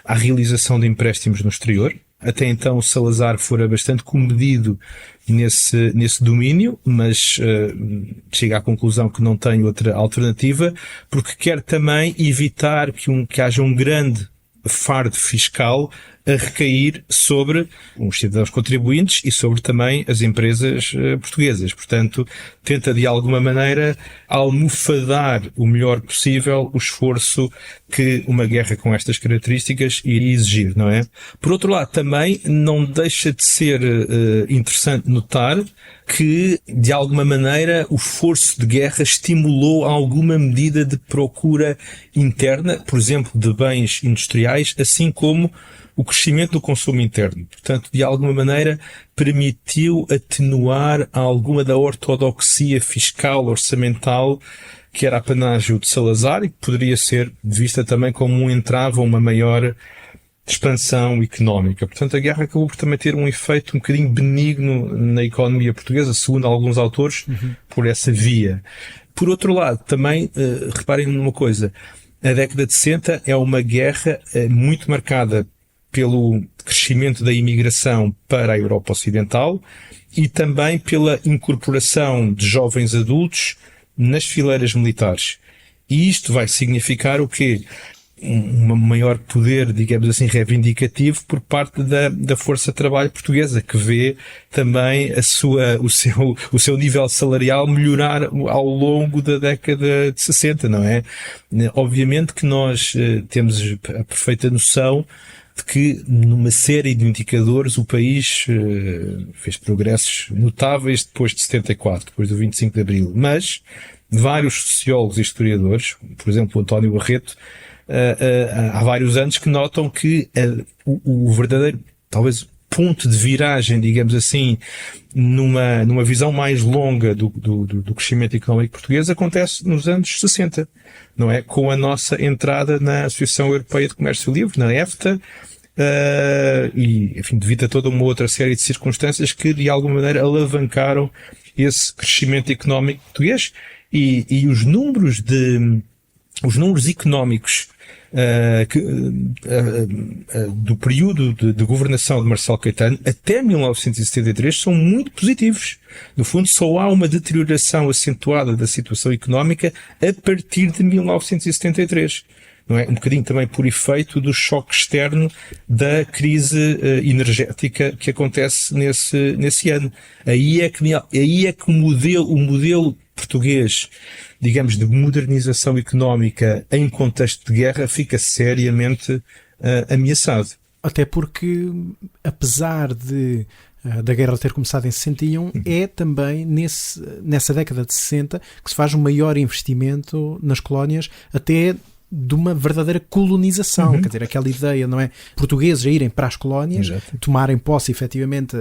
à realização de empréstimos no exterior. Até então Salazar fora bastante comedido nesse domínio, mas chega à conclusão que não tem outra alternativa, porque quer também evitar que haja um grande fardo fiscal a recair sobre os cidadãos contribuintes e sobre também as empresas portuguesas. Portanto, tenta de alguma maneira almofadar o melhor possível o esforço que uma guerra com estas características iria exigir, não é? Por outro lado, também não deixa de ser interessante notar que, de alguma maneira, o esforço de guerra estimulou alguma medida de procura interna, por exemplo, de bens industriais, assim como o crescimento do consumo interno. Portanto, de alguma maneira, permitiu atenuar alguma da ortodoxia fiscal, orçamental, que era apanágio de Salazar e que poderia ser vista também como um entrave a uma maior expansão económica. Portanto, a guerra acabou por também ter um efeito um bocadinho benigno na economia portuguesa, segundo alguns autores, por essa via. Por outro lado, também, reparem numa coisa, a década de 60 é uma guerra muito marcada pelo crescimento da imigração para a Europa Ocidental e também pela incorporação de jovens adultos nas fileiras militares. E isto vai significar o quê? Um maior poder, digamos assim, reivindicativo por parte da força de trabalho portuguesa, que vê também o seu nível salarial melhorar ao longo da década de 60, não é? Obviamente que nós temos a perfeita noção de que numa série de indicadores o país fez progressos notáveis depois de 74, depois do 25 de Abril, mas vários sociólogos e historiadores, por exemplo, o António Barreto, há vários anos que notam que o verdadeiro, talvez, ponto de viragem, digamos assim, numa visão mais longa do crescimento económico português acontece nos anos 60, não é? Com a nossa entrada na Associação Europeia de Comércio Livre, na EFTA, e, enfim, devido a toda uma outra série de circunstâncias que, de alguma maneira, alavancaram esse crescimento económico português e os números económicos do período de governação de Marcelo Caetano até 1973 são muito positivos. No fundo, só há uma deterioração acentuada da situação económica a partir de 1973. Não é? Um bocadinho também por efeito do choque externo da crise energética que acontece nesse ano. Aí é que o modelo português, digamos, de modernização económica em contexto de guerra fica seriamente ameaçado. Até porque, apesar da guerra ter começado em 61, é também nessa década de 60 que se faz um maior investimento nas colónias, até de uma verdadeira colonização, quer dizer, aquela ideia, não é? Portugueses a irem para as colónias, exato, tomarem posse efetivamente,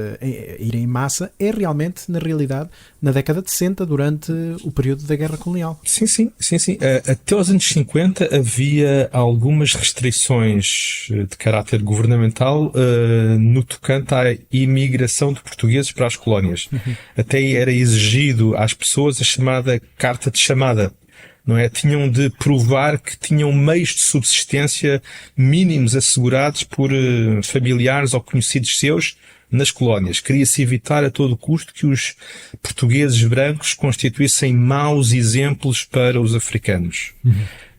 irem em massa, é realmente, na realidade, na década de 60, durante o período da Guerra Colonial. Sim. Até aos anos 50 havia algumas restrições de caráter governamental no tocante à imigração de portugueses para as colónias. Até era exigido às pessoas a chamada carta de chamada. Não é? Tinham de provar que tinham meios de subsistência mínimos assegurados por familiares ou conhecidos seus nas colónias. Queria-se evitar a todo custo que os portugueses brancos constituíssem maus exemplos para os africanos.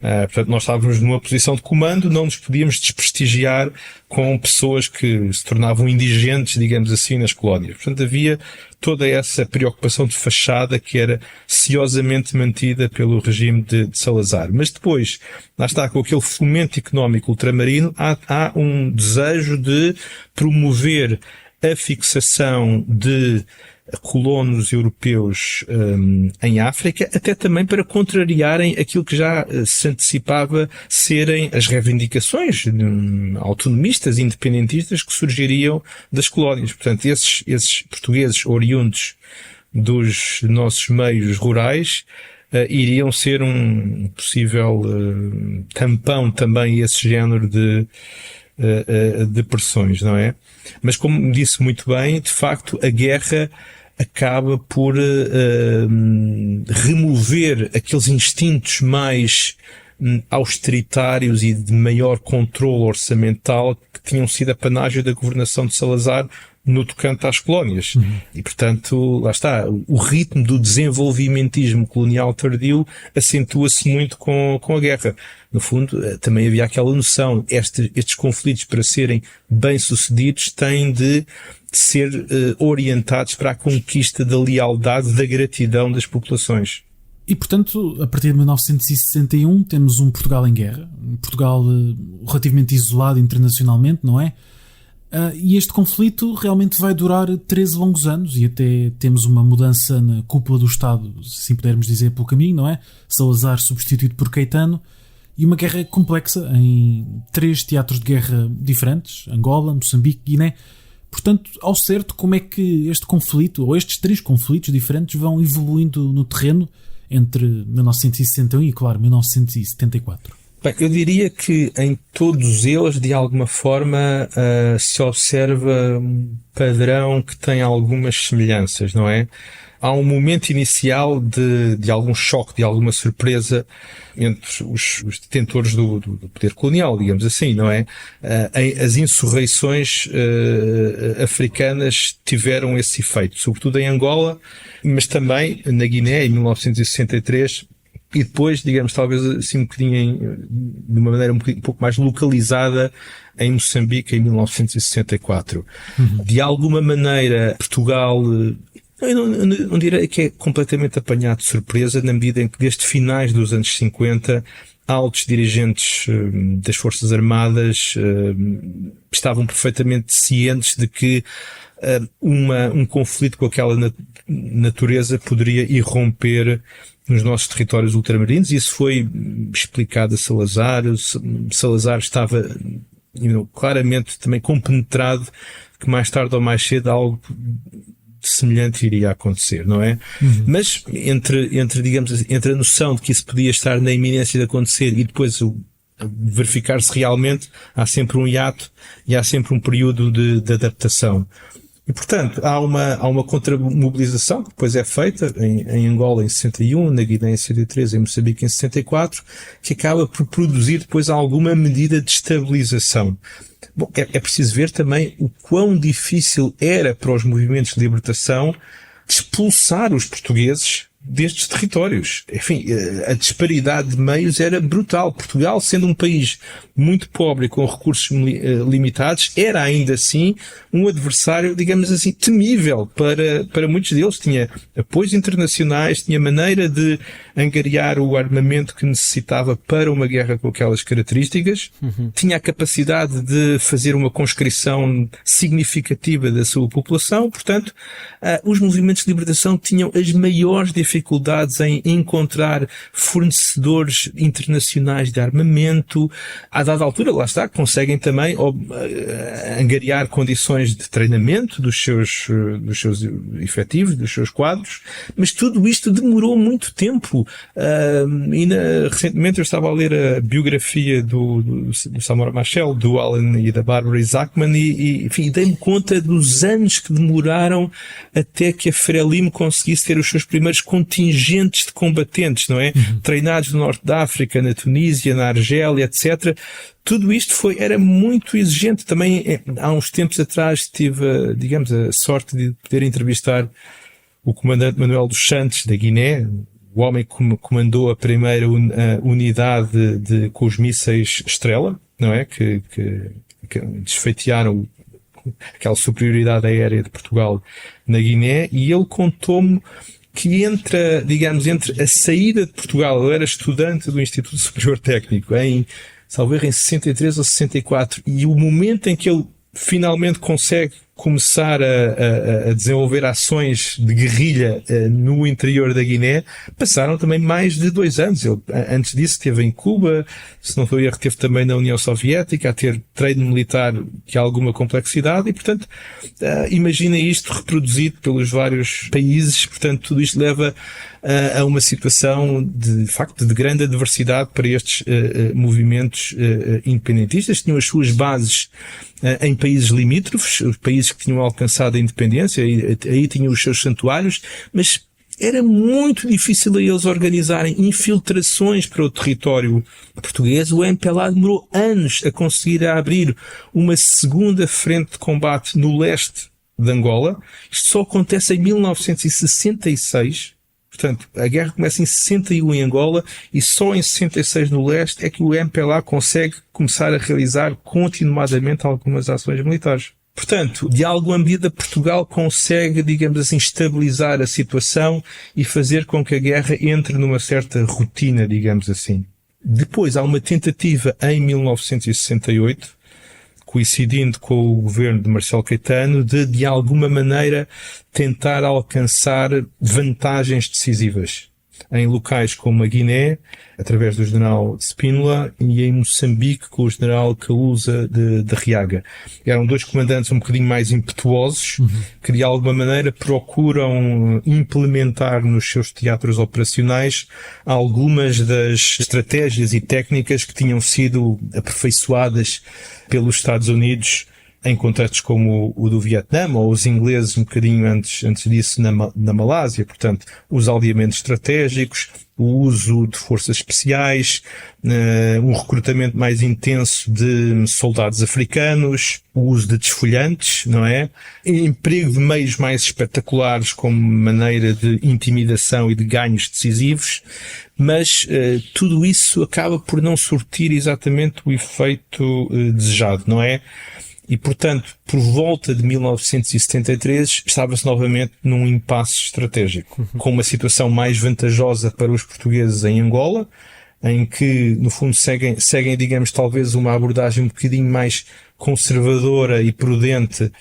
Portanto, nós estávamos numa posição de comando, não nos podíamos desprestigiar com pessoas que se tornavam indigentes, digamos assim, nas colónias. Portanto, havia toda essa preocupação de fachada que era ciosamente mantida pelo regime de Salazar. Mas depois, lá está, com aquele fomento económico ultramarino, há um desejo de promover a fixação de colonos europeus em África, até também para contrariarem aquilo que já se antecipava serem as reivindicações autonomistas e independentistas que surgiriam das colónias. Portanto, esses portugueses oriundos dos nossos meios rurais iriam ser um possível tampão também a esse género de pressões, não é? Mas como disse muito bem, de facto a guerra acaba por remover aqueles instintos mais austeritários e de maior controle orçamental que tinham sido a panágio da governação de Salazar no tocante às colónias. E, portanto, lá está, o ritmo do desenvolvimentismo colonial tardio acentua-se muito com a guerra. No fundo, também havia aquela noção, estes conflitos, para serem bem-sucedidos, têm de ser orientados para a conquista da lealdade, da gratidão das populações. E, portanto, a partir de 1961 temos um Portugal em guerra, um Portugal relativamente isolado internacionalmente, não é? E este conflito realmente vai durar 13 longos anos e até temos uma mudança na cúpula do Estado, se assim pudermos dizer, pelo caminho, não é? Salazar substituído por Caetano, e uma guerra complexa em 3 teatros de guerra diferentes, Angola, Moçambique, Guiné. Portanto, ao certo, como é que este conflito, ou estes 3 conflitos diferentes, vão evoluindo no terreno entre 1961 e, claro, 1974? Bem, eu diria que em todos eles, de alguma forma, se observa um padrão que tem algumas semelhanças, não é? Há um momento inicial de algum choque, de alguma surpresa entre os detentores do poder colonial, digamos assim, não é? As insurreições africanas tiveram esse efeito, sobretudo em Angola, mas também na Guiné, em 1963, e depois, digamos, talvez assim um bocadinho de uma maneira um pouco mais localizada em Moçambique em 1964. De alguma maneira, Portugal, eu não direi que é completamente apanhado de surpresa, na medida em que desde finais dos anos 50, altos dirigentes das Forças Armadas estavam perfeitamente cientes de que um conflito com aquela natureza poderia irromper nos nossos territórios ultramarinos. Isso foi explicado a Salazar. Salazar estava claramente também compenetrado que mais tarde ou mais cedo algo semelhante iria acontecer, não é? Mas entre a noção de que isso podia estar na iminência de acontecer e depois o verificar-se realmente, há sempre um hiato e há sempre um período de adaptação. E, portanto, há uma contramobilização que depois é feita em Angola em 61, na Guiné em 63, em Moçambique em 64, que acaba por produzir depois alguma medida de estabilização. Bom, é preciso ver também o quão difícil era para os movimentos de libertação expulsar os portugueses destes territórios. Enfim, a disparidade de meios era brutal. Portugal, sendo um país muito pobre e com recursos limitados, era ainda assim um adversário, digamos assim, temível para muitos deles. Tinha apoios internacionais, tinha maneira de angariar o armamento que necessitava para uma guerra com aquelas características, tinha a capacidade de fazer uma conscrição significativa da sua população. Portanto, os movimentos de libertação tinham as maiores dificuldades em encontrar fornecedores internacionais de armamento. A dada altura, lá está, conseguem também angariar condições de treinamento dos seus efetivos, dos seus quadros, mas tudo isto demorou muito tempo. Recentemente eu estava a ler a biografia do Samora Machel, do Alan e da Barbara Isaacman e dei-me conta dos anos que demoraram até que a Frelimo conseguisse ter os seus primeiros contingentes de combatentes, não é? Treinados no Norte da África, na Tunísia, na Argélia, etc. Tudo isto era muito exigente. Também, há uns tempos atrás, tive, digamos, a sorte de poder entrevistar o comandante Manuel dos Santos, da Guiné, o homem que comandou a primeira unidade com os mísseis Estrela, não é? Que desfeitearam aquela superioridade aérea de Portugal na Guiné, e ele contou-me que entre a saída de Portugal, ele era estudante do Instituto Superior Técnico talvez em 63 ou 64, e o momento em que ele finalmente consegue começar a desenvolver ações de guerrilha no interior da Guiné, passaram também mais de 2 anos. Ele, antes disso, esteve em Cuba, se não estou a erro, esteve também na União Soviética, a ter treino militar de alguma complexidade, e, portanto, imagina isto reproduzido pelos vários países. Portanto, tudo isto leva a uma situação de facto de grande adversidade para estes movimentos independentistas. Tinham as suas bases em países limítrofes, os países que tinham alcançado a independência, aí tinham os seus santuários, mas era muito difícil a eles organizarem infiltrações para o território português. O MPLA demorou anos a conseguir abrir uma segunda frente de combate no leste de Angola. Isto só acontece em 1966. Portanto, a guerra começa em 61 em Angola e só em 66 no leste é que o MPLA consegue começar a realizar continuadamente algumas ações militares. Portanto, de alguma medida, Portugal consegue, digamos assim, estabilizar a situação e fazer com que a guerra entre numa certa rotina, digamos assim. Depois há uma tentativa em 1968, coincidindo com o governo de Marcelo Caetano, de alguma maneira tentar alcançar vantagens decisivas em locais como a Guiné, através do general Spínola, e em Moçambique com o general Causa de Riaga. Eram 2 comandantes um bocadinho mais impetuosos, que de alguma maneira procuram implementar nos seus teatros operacionais algumas das estratégias e técnicas que tinham sido aperfeiçoadas pelos Estados Unidos em contextos como o do Vietnã, ou os ingleses um bocadinho antes disso na Malásia. Portanto, os alinhamentos estratégicos, o uso de forças especiais, um recrutamento mais intenso de soldados africanos, o uso de desfolhantes, não é? Emprego de meios mais espetaculares como maneira de intimidação e de ganhos decisivos, mas tudo isso acaba por não surtir exatamente o efeito desejado, não é? E, portanto, por volta de 1973, estava-se novamente num impasse estratégico, com uma situação mais vantajosa para os portugueses em Angola, em que, no fundo, seguem, digamos, talvez uma abordagem um bocadinho mais conservadora e prudente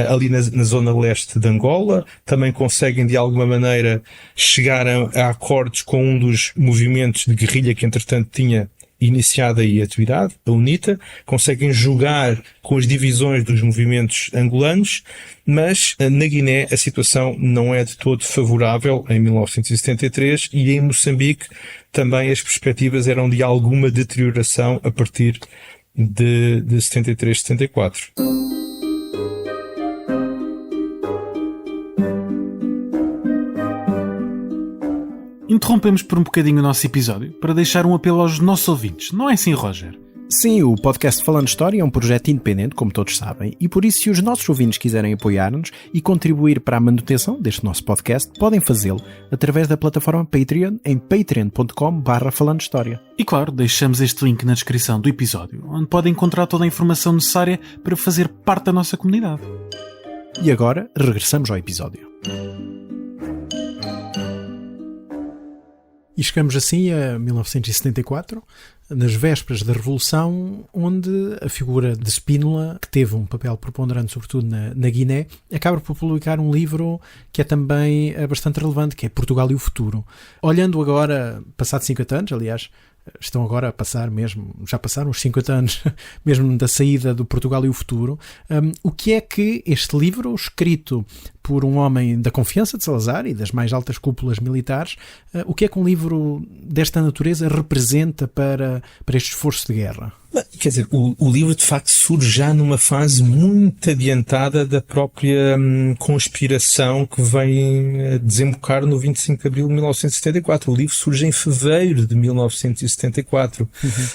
ali na zona leste de Angola. Também conseguem, de alguma maneira, chegar a acordos com um dos movimentos de guerrilha que, entretanto, tinha iniciada aí a atividade, a UNITA. Conseguem jogar com as divisões dos movimentos angolanos, mas na Guiné a situação não é de todo favorável em 1973, e em Moçambique também as perspectivas eram de alguma deterioração a partir de 73, 74. Interrompemos por um bocadinho o nosso episódio para deixar um apelo aos nossos ouvintes. Não é assim, Roger? Sim, o podcast Falando História é um projeto independente, como todos sabem, e por isso, se os nossos ouvintes quiserem apoiar-nos e contribuir para a manutenção deste nosso podcast, podem fazê-lo através da plataforma Patreon em patreon.com/falandohistoria. E claro, deixamos este link na descrição do episódio, onde podem encontrar toda a informação necessária para fazer parte da nossa comunidade. E agora, regressamos ao episódio. E chegamos assim a 1974, nas vésperas da Revolução, onde a figura de Spínola, que teve um papel preponderante sobretudo na Guiné, acaba por publicar um livro que é também bastante relevante, que é Portugal e o Futuro. Olhando agora, passados 50 anos, aliás, estão agora a passar mesmo, já passaram os 50 anos mesmo da saída do Portugal e o Futuro, o que é que este livro, escrito por um homem da confiança de Salazar e das mais altas cúpulas militares, o que é que um livro desta natureza representa para este esforço de guerra? Quer dizer, o livro de facto surge já numa fase muito adiantada da própria conspiração que vem a desembocar no 25 de abril de 1974. O livro surge em fevereiro de 1974,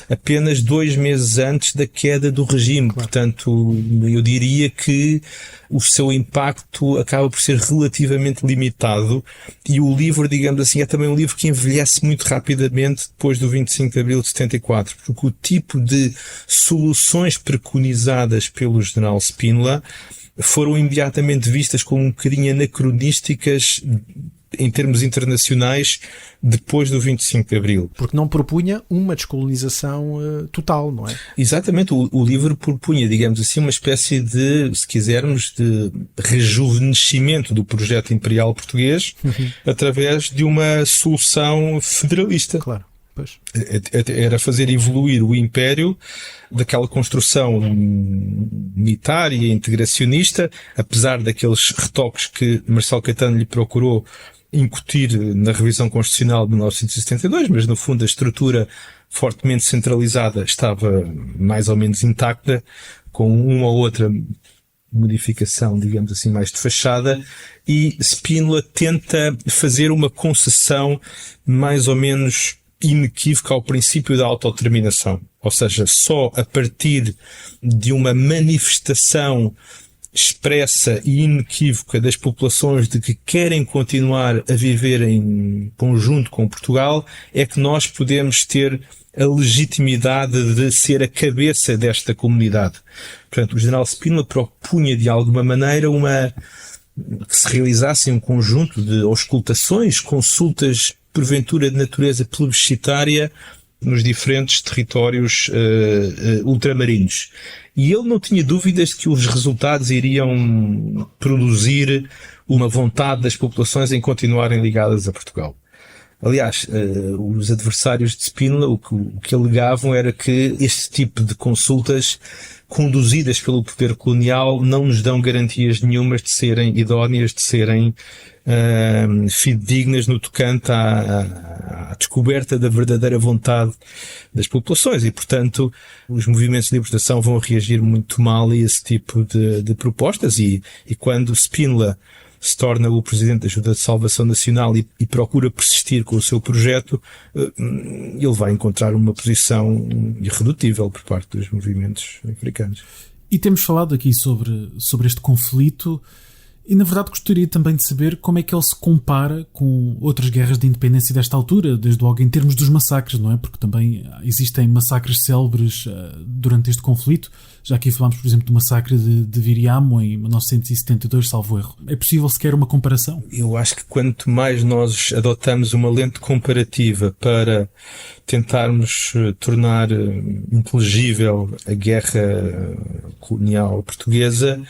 apenas 2 meses antes da queda do regime. Claro. Portanto, eu diria que o seu impacto acaba por ser relativamente limitado, e o livro, digamos assim, é também um livro que envelhece muito rapidamente depois do 25 de abril de 74, porque o tipo de soluções preconizadas pelo general Spínola foram imediatamente vistas como um bocadinho anacronísticas em termos internacionais depois do 25 de Abril. Porque não propunha uma descolonização total, não é? Exatamente, o livro propunha, digamos assim, uma espécie de, se quisermos, de rejuvenescimento do projeto imperial português através de uma solução federalista. Claro. Pois. Era fazer evoluir o Império daquela construção unitária e integracionista, apesar daqueles retoques que Marcelo Caetano lhe procurou incutir na revisão constitucional de 1972, mas no fundo a estrutura fortemente centralizada estava mais ou menos intacta, com uma ou outra modificação, digamos assim, mais de fachada, e Spínola tenta fazer uma concessão mais ou menos inequívoca ao princípio da autodeterminação. Ou seja, só a partir de uma manifestação expressa e inequívoca das populações de que querem continuar a viver em conjunto com Portugal é que nós podemos ter a legitimidade de ser a cabeça desta comunidade. Portanto, o general Spínola propunha de alguma maneira que se realizasse um conjunto de auscultações, consultas porventura de natureza plebiscitária nos diferentes territórios ultramarinos. E ele não tinha dúvidas de que os resultados iriam produzir uma vontade das populações em continuarem ligadas a Portugal. Aliás, os adversários de Spínola o que alegavam era que este tipo de consultas conduzidas pelo poder colonial não nos dão garantias nenhumas de serem idóneas, de serem fidedignas no tocante à descoberta da verdadeira vontade das populações e, portanto, os movimentos de libertação vão reagir muito mal a esse tipo de propostas e quando Spínola se torna o Presidente da Junta de Salvação Nacional e procura persistir com o seu projeto, ele vai encontrar uma posição irredutível por parte dos movimentos africanos. E temos falado aqui sobre este conflito e, na verdade, gostaria também de saber como é que ele se compara com outras guerras de independência desta altura, desde logo em termos dos massacres, não é? Porque também existem massacres célebres durante este conflito. Já aqui falámos, por exemplo, do massacre de Viriamo em 1972, salvo erro. É possível sequer uma comparação? Eu acho que quanto mais nós adotamos uma lente comparativa para tentarmos tornar inteligível a guerra colonial portuguesa,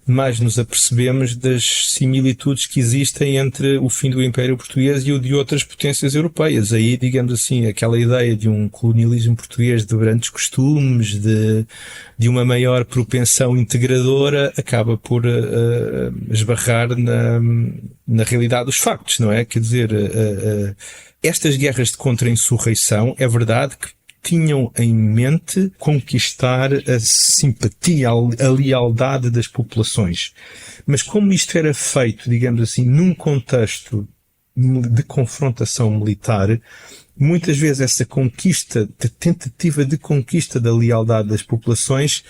mais nos apercebemos das similitudes que existem entre o fim do Império Português e o de outras potências europeias. Aí, digamos assim, aquela ideia de um colonialismo português de grandes costumes, de uma maior propensão integradora, acaba por esbarrar na realidade dos factos, não é? Quer dizer, estas guerras de contra-insurreição, é verdade que tinham em mente conquistar a simpatia, a lealdade das populações. Mas como isto era feito, digamos assim, num contexto de confrontação militar, muitas vezes essa conquista, a tentativa de conquista da lealdade das populações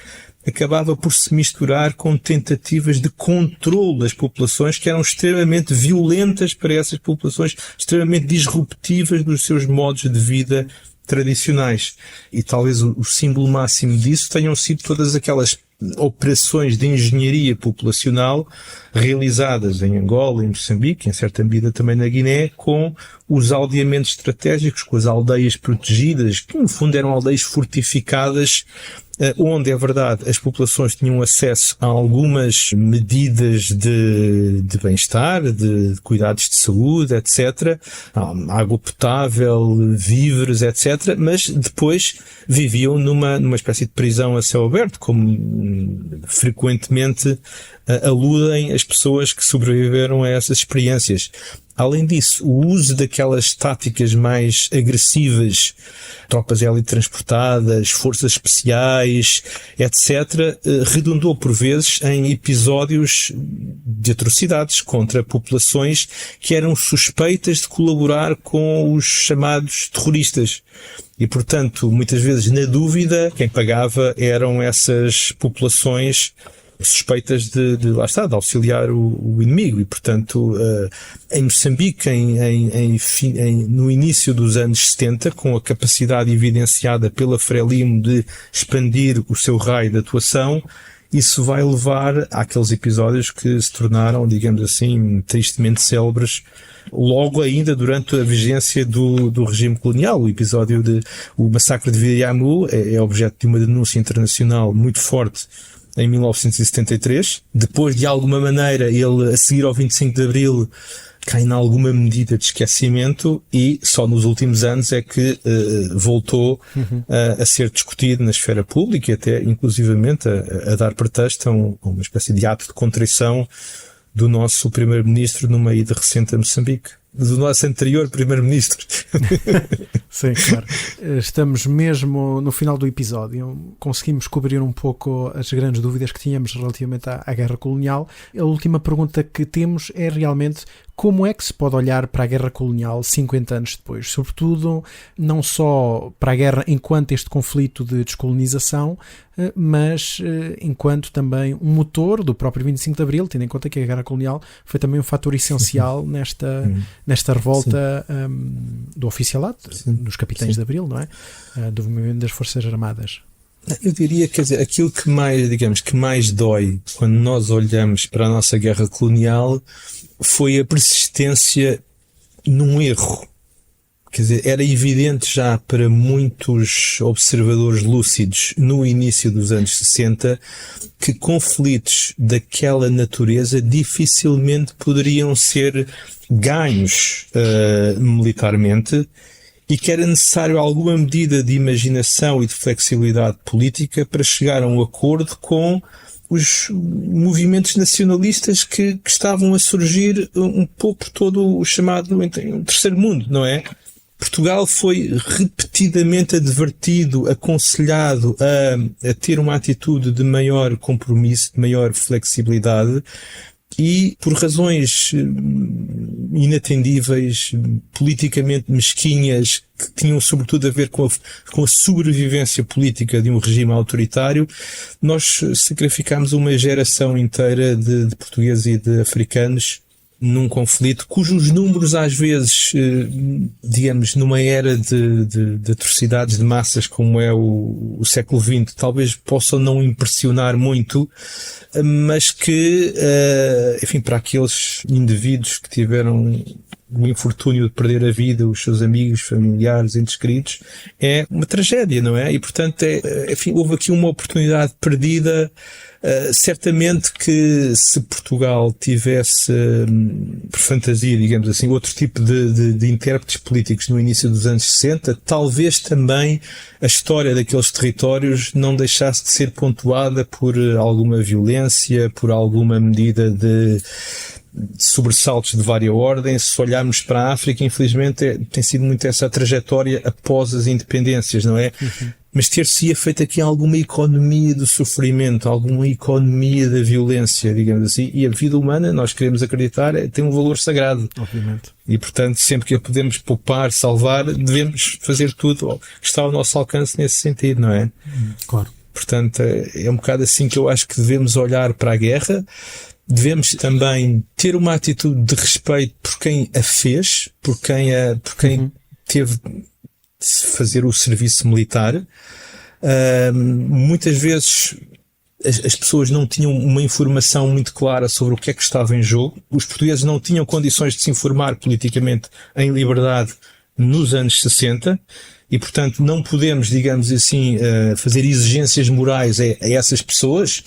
acabava por se misturar com tentativas de controle das populações que eram extremamente violentas para essas populações, extremamente disruptivas dos seus modos de vida tradicionais. E talvez o símbolo máximo disso tenham sido todas aquelas operações de engenharia populacional realizadas em Angola, em Moçambique, em certa medida também na Guiné, com os aldeamentos estratégicos, com as aldeias protegidas, que no fundo eram aldeias fortificadas, onde, é verdade, as populações tinham acesso a algumas medidas de bem-estar, de cuidados de saúde, etc., água potável, víveres, etc., mas depois viviam numa espécie de prisão a céu aberto, como frequentemente aludem as pessoas que sobreviveram a essas experiências. Além disso, o uso daquelas táticas mais agressivas, tropas élite transportadas, forças especiais, etc., redundou por vezes em episódios de atrocidades contra populações que eram suspeitas de colaborar com os chamados terroristas. E, portanto, muitas vezes, na dúvida, quem pagava eram essas populações suspeitas de auxiliar o inimigo. E, portanto, em Moçambique, no início dos anos 70, com a capacidade evidenciada pela Frelimo de expandir o seu raio de atuação, isso vai levar àqueles episódios que se tornaram, digamos assim, tristemente célebres logo ainda durante a vigência do regime colonial. O episódio o massacre de Viriamu é objeto de uma denúncia internacional muito forte em 1973. Depois, de alguma maneira, ele, a seguir ao 25 de Abril, cai em alguma medida de esquecimento e só nos últimos anos é que voltou a ser discutido na esfera pública e até, inclusivamente, a dar pretexto a uma espécie de ato de contrição do nosso primeiro-ministro numa ida recente a Moçambique. Do nosso anterior primeiro-ministro. Sim, claro. Estamos mesmo no final do episódio. Conseguimos cobrir um pouco as grandes dúvidas que tínhamos relativamente à guerra colonial. A última pergunta que temos é realmente como é que se pode olhar para a guerra colonial 50 anos depois? Sobretudo, não só para a guerra enquanto este conflito de descolonização, mas enquanto também um motor do próprio 25 de Abril, tendo em conta que a guerra colonial foi também um fator essencial nesta revolta do oficialato, dos capitães de Abril, não é? Do movimento das Forças Armadas. Eu diria, quer dizer, aquilo que mais, digamos, que mais dói quando nós olhamos para a nossa guerra colonial foi a persistência num erro. Quer dizer, era evidente já para muitos observadores lúcidos no início dos anos 60 que conflitos daquela natureza dificilmente poderiam ser ganhos militarmente e que era necessário alguma medida de imaginação e de flexibilidade política para chegar a um acordo com os movimentos nacionalistas que estavam a surgir um pouco por todo o chamado terceiro mundo, não é? Portugal foi repetidamente advertido, aconselhado a ter uma atitude de maior compromisso, de maior flexibilidade e, por razões inatendíveis, politicamente mesquinhas, que tinham sobretudo a ver com a sobrevivência política de um regime autoritário, nós sacrificámos uma geração inteira de portugueses e de africanos num conflito cujos números às vezes, digamos, numa era de atrocidades de massas como é o século XX, talvez possam não impressionar muito, mas que, enfim, para aqueles indivíduos que tiveram o infortúnio de perder a vida, os seus amigos, familiares, entes queridos, é uma tragédia, não é? E, portanto, enfim, houve aqui uma oportunidade perdida. Certamente que se Portugal tivesse, por fantasia, digamos assim, outro tipo de intérpretes políticos no início dos anos 60, talvez também a história daqueles territórios não deixasse de ser pontuada por alguma violência, por alguma medida de sobressaltos de várias ordens. Se olharmos para a África, infelizmente, tem sido muito essa a trajetória após as independências, não é? Mas ter-se-ia feito aqui alguma economia do sofrimento, alguma economia da violência, digamos assim, e a vida humana, nós queremos acreditar, tem um valor sagrado. Obviamente. E, portanto, sempre que a podemos poupar, salvar, devemos fazer tudo que está ao nosso alcance nesse sentido, não é? Claro. Portanto, é um bocado assim que eu acho que devemos olhar para a guerra. Devemos também ter uma atitude de respeito por quem a fez, por quem teve de fazer o serviço militar. Muitas vezes as pessoas não tinham uma informação muito clara sobre o que é que estava em jogo. Os portugueses não tinham condições de se informar politicamente em liberdade nos anos 60 e, portanto, não podemos, digamos assim, fazer exigências morais a essas pessoas.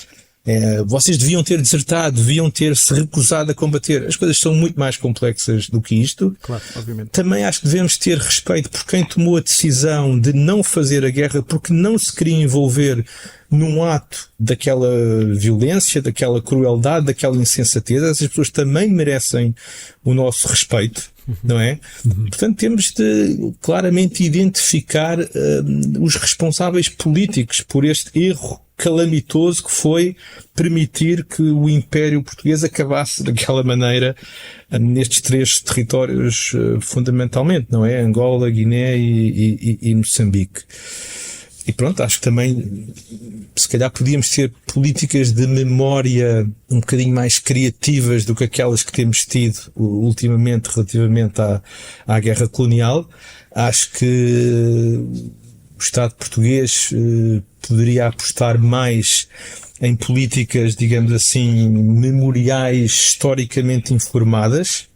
Vocês deviam ter desertado, deviam ter se recusado a combater. As coisas são muito mais complexas do que isto. Claro, obviamente. Também acho que devemos ter respeito por quem tomou a decisão de não fazer a guerra porque não se queria envolver num ato daquela violência, daquela crueldade, daquela insensatez. Essas pessoas também merecem o nosso respeito, não é? Portanto, temos de claramente identificar os responsáveis políticos por este erro calamitoso que foi permitir que o Império Português acabasse daquela maneira nestes três territórios fundamentalmente, não é? Angola, Guiné e Moçambique. E pronto, acho que também se calhar podíamos ter políticas de memória um bocadinho mais criativas do que aquelas que temos tido ultimamente relativamente à guerra colonial. Acho que Estado português poderia apostar mais em políticas, digamos assim, memoriais historicamente informadas.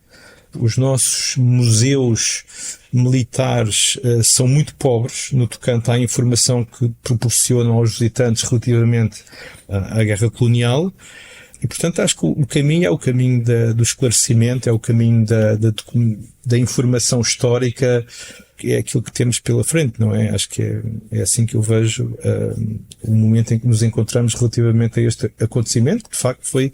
Os nossos museus militares são muito pobres no tocante à informação que proporcionam aos visitantes relativamente à guerra colonial. E, portanto, acho que o caminho é o caminho do esclarecimento, é o caminho da informação histórica, que é aquilo que temos pela frente, não é? Acho que é assim que eu vejo o momento em que nos encontramos relativamente a este acontecimento, que de facto foi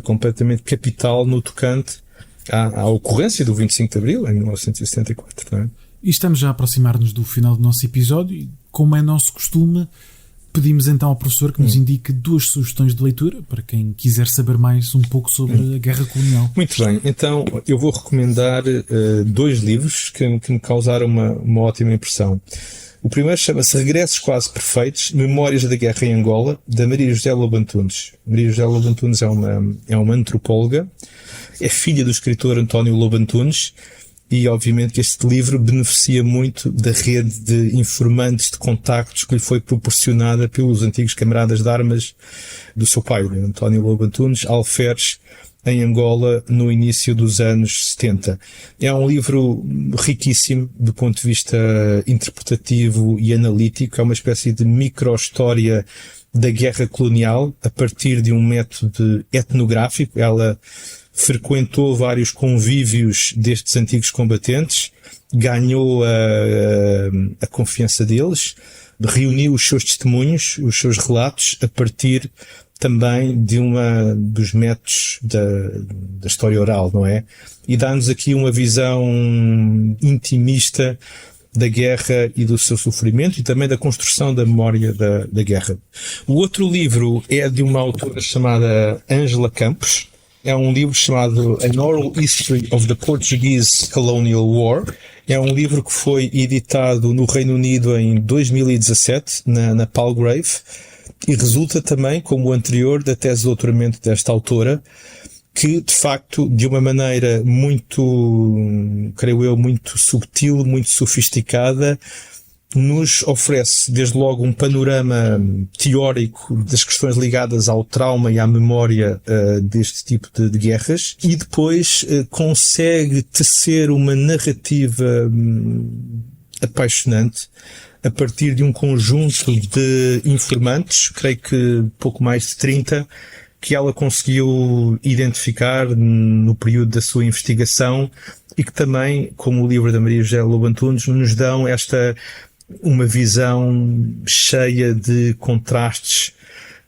completamente capital no tocante à ocorrência do 25 de Abril, em 1974, não é? E estamos já a aproximar-nos do final do nosso episódio e, como é nosso costume, pedimos então ao professor que nos indique 2 sugestões de leitura para quem quiser saber mais um pouco sobre a guerra colonial. Muito bem, então eu vou recomendar 2 livros que me causaram uma ótima impressão. O primeiro chama-se Regressos Quase Perfeitos, Memórias da Guerra em Angola, da Maria José Lobo Antunes. Maria José Lobo Antunes é uma antropóloga, é filha do escritor António Lobo Antunes, e obviamente que este livro beneficia muito da rede de informantes, de contactos que lhe foi proporcionada pelos antigos camaradas de armas do seu pai, António Lobo Antunes, alferes em Angola no início dos anos 70. É um livro riquíssimo do ponto de vista interpretativo e analítico, é uma espécie de micro-história da guerra colonial a partir de um método etnográfico. Ela frequentou vários convívios destes antigos combatentes, ganhou a confiança deles, reuniu os seus testemunhos, os seus relatos, a partir também dos métodos da história oral, não é? E dá-nos aqui uma visão intimista da guerra e do seu sofrimento e também da construção da memória da guerra. O outro livro é de uma autora chamada Ângela Campos. É um livro chamado An Oral History of the Portuguese Colonial War. É um livro que foi editado no Reino Unido em 2017, na Palgrave, e resulta também, como o anterior, da tese de doutoramento desta autora, que, de facto, de uma maneira muito, creio eu, muito subtil, muito sofisticada, nos oferece, desde logo, um panorama teórico das questões ligadas ao trauma e à memória deste tipo de guerras, e depois consegue tecer uma narrativa apaixonante a partir de um conjunto de informantes, creio que pouco mais de 30, que ela conseguiu identificar no período da sua investigação e que também, como o livro da Maria José Lobo Antunes, nos dão uma visão cheia de contrastes,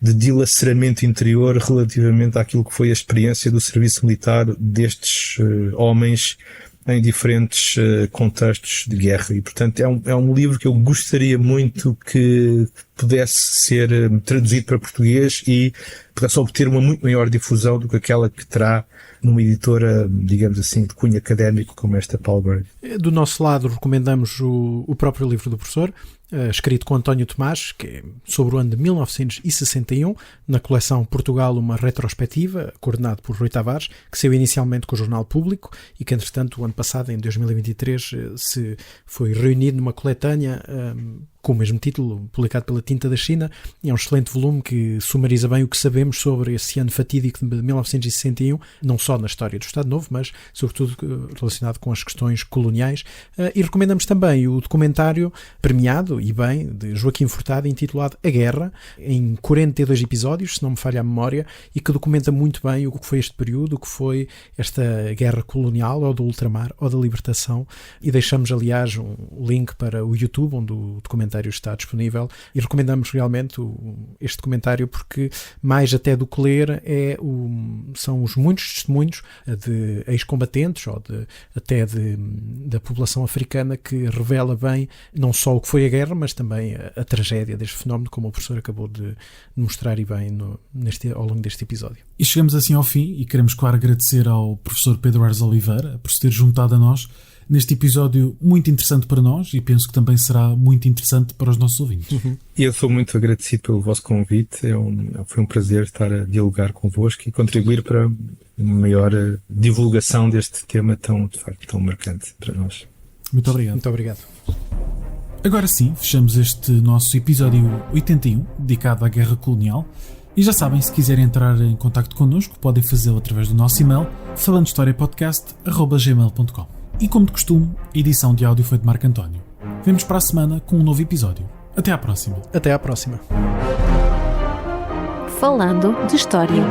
de dilaceramento interior relativamente àquilo que foi a experiência do serviço militar destes homens em diferentes contextos de guerra. E, portanto, é um livro que eu gostaria muito que pudesse ser traduzido para português e pudesse obter uma muito maior difusão do que aquela que terá numa editora, digamos assim, de cunho académico como esta Palgrave. Do nosso lado, recomendamos o próprio livro do professor, escrito com António Tomás, que é sobre o ano de 1961, na coleção Portugal, uma retrospectiva, coordenado por Rui Tavares, que saiu inicialmente com o Jornal Público e que, entretanto, o ano passado, em 2023, se foi reunido numa coletânea com o mesmo título, publicado pela Tinta da China. É um excelente volume que sumariza bem o que sabemos sobre esse ano fatídico de 1961, não só na história do Estado Novo, mas sobretudo relacionado com as questões coloniais. E recomendamos também o documentário premiado, e bem, de Joaquim Furtado, intitulado A Guerra, em 42 episódios, se não me falha a memória, e que documenta muito bem o que foi este período, o que foi esta guerra colonial, ou do ultramar, ou da libertação. E deixamos, aliás, um link para o YouTube, onde o documentário está disponível, e recomendamos realmente este documentário porque, mais até do que ler, são os muitos testemunhos de ex-combatentes ou da população africana, que revela bem não só o que foi a guerra, mas também a tragédia deste fenómeno, como o professor acabou de mostrar e bem ao longo deste episódio. E chegamos assim ao fim e queremos, claro, agradecer ao professor Pedro Aires Oliveira por se ter juntado a nós neste episódio muito interessante para nós, e penso que também será muito interessante para os nossos ouvintes. E eu sou muito agradecido pelo vosso convite. Foi um prazer estar a dialogar convosco e contribuir para uma maior divulgação deste tema de facto, tão marcante para nós. Muito obrigado. Muito obrigado. Agora sim, fechamos este nosso episódio 81, dedicado à Guerra Colonial. E já sabem, se quiserem entrar em contacto connosco, podem fazê-lo através do nosso e-mail, falandohistoriapodcast@gmail.com. E como de costume, a edição de áudio foi de Marco António. Vemos para a semana com um novo episódio. Até à próxima. Até à próxima. Falando de História.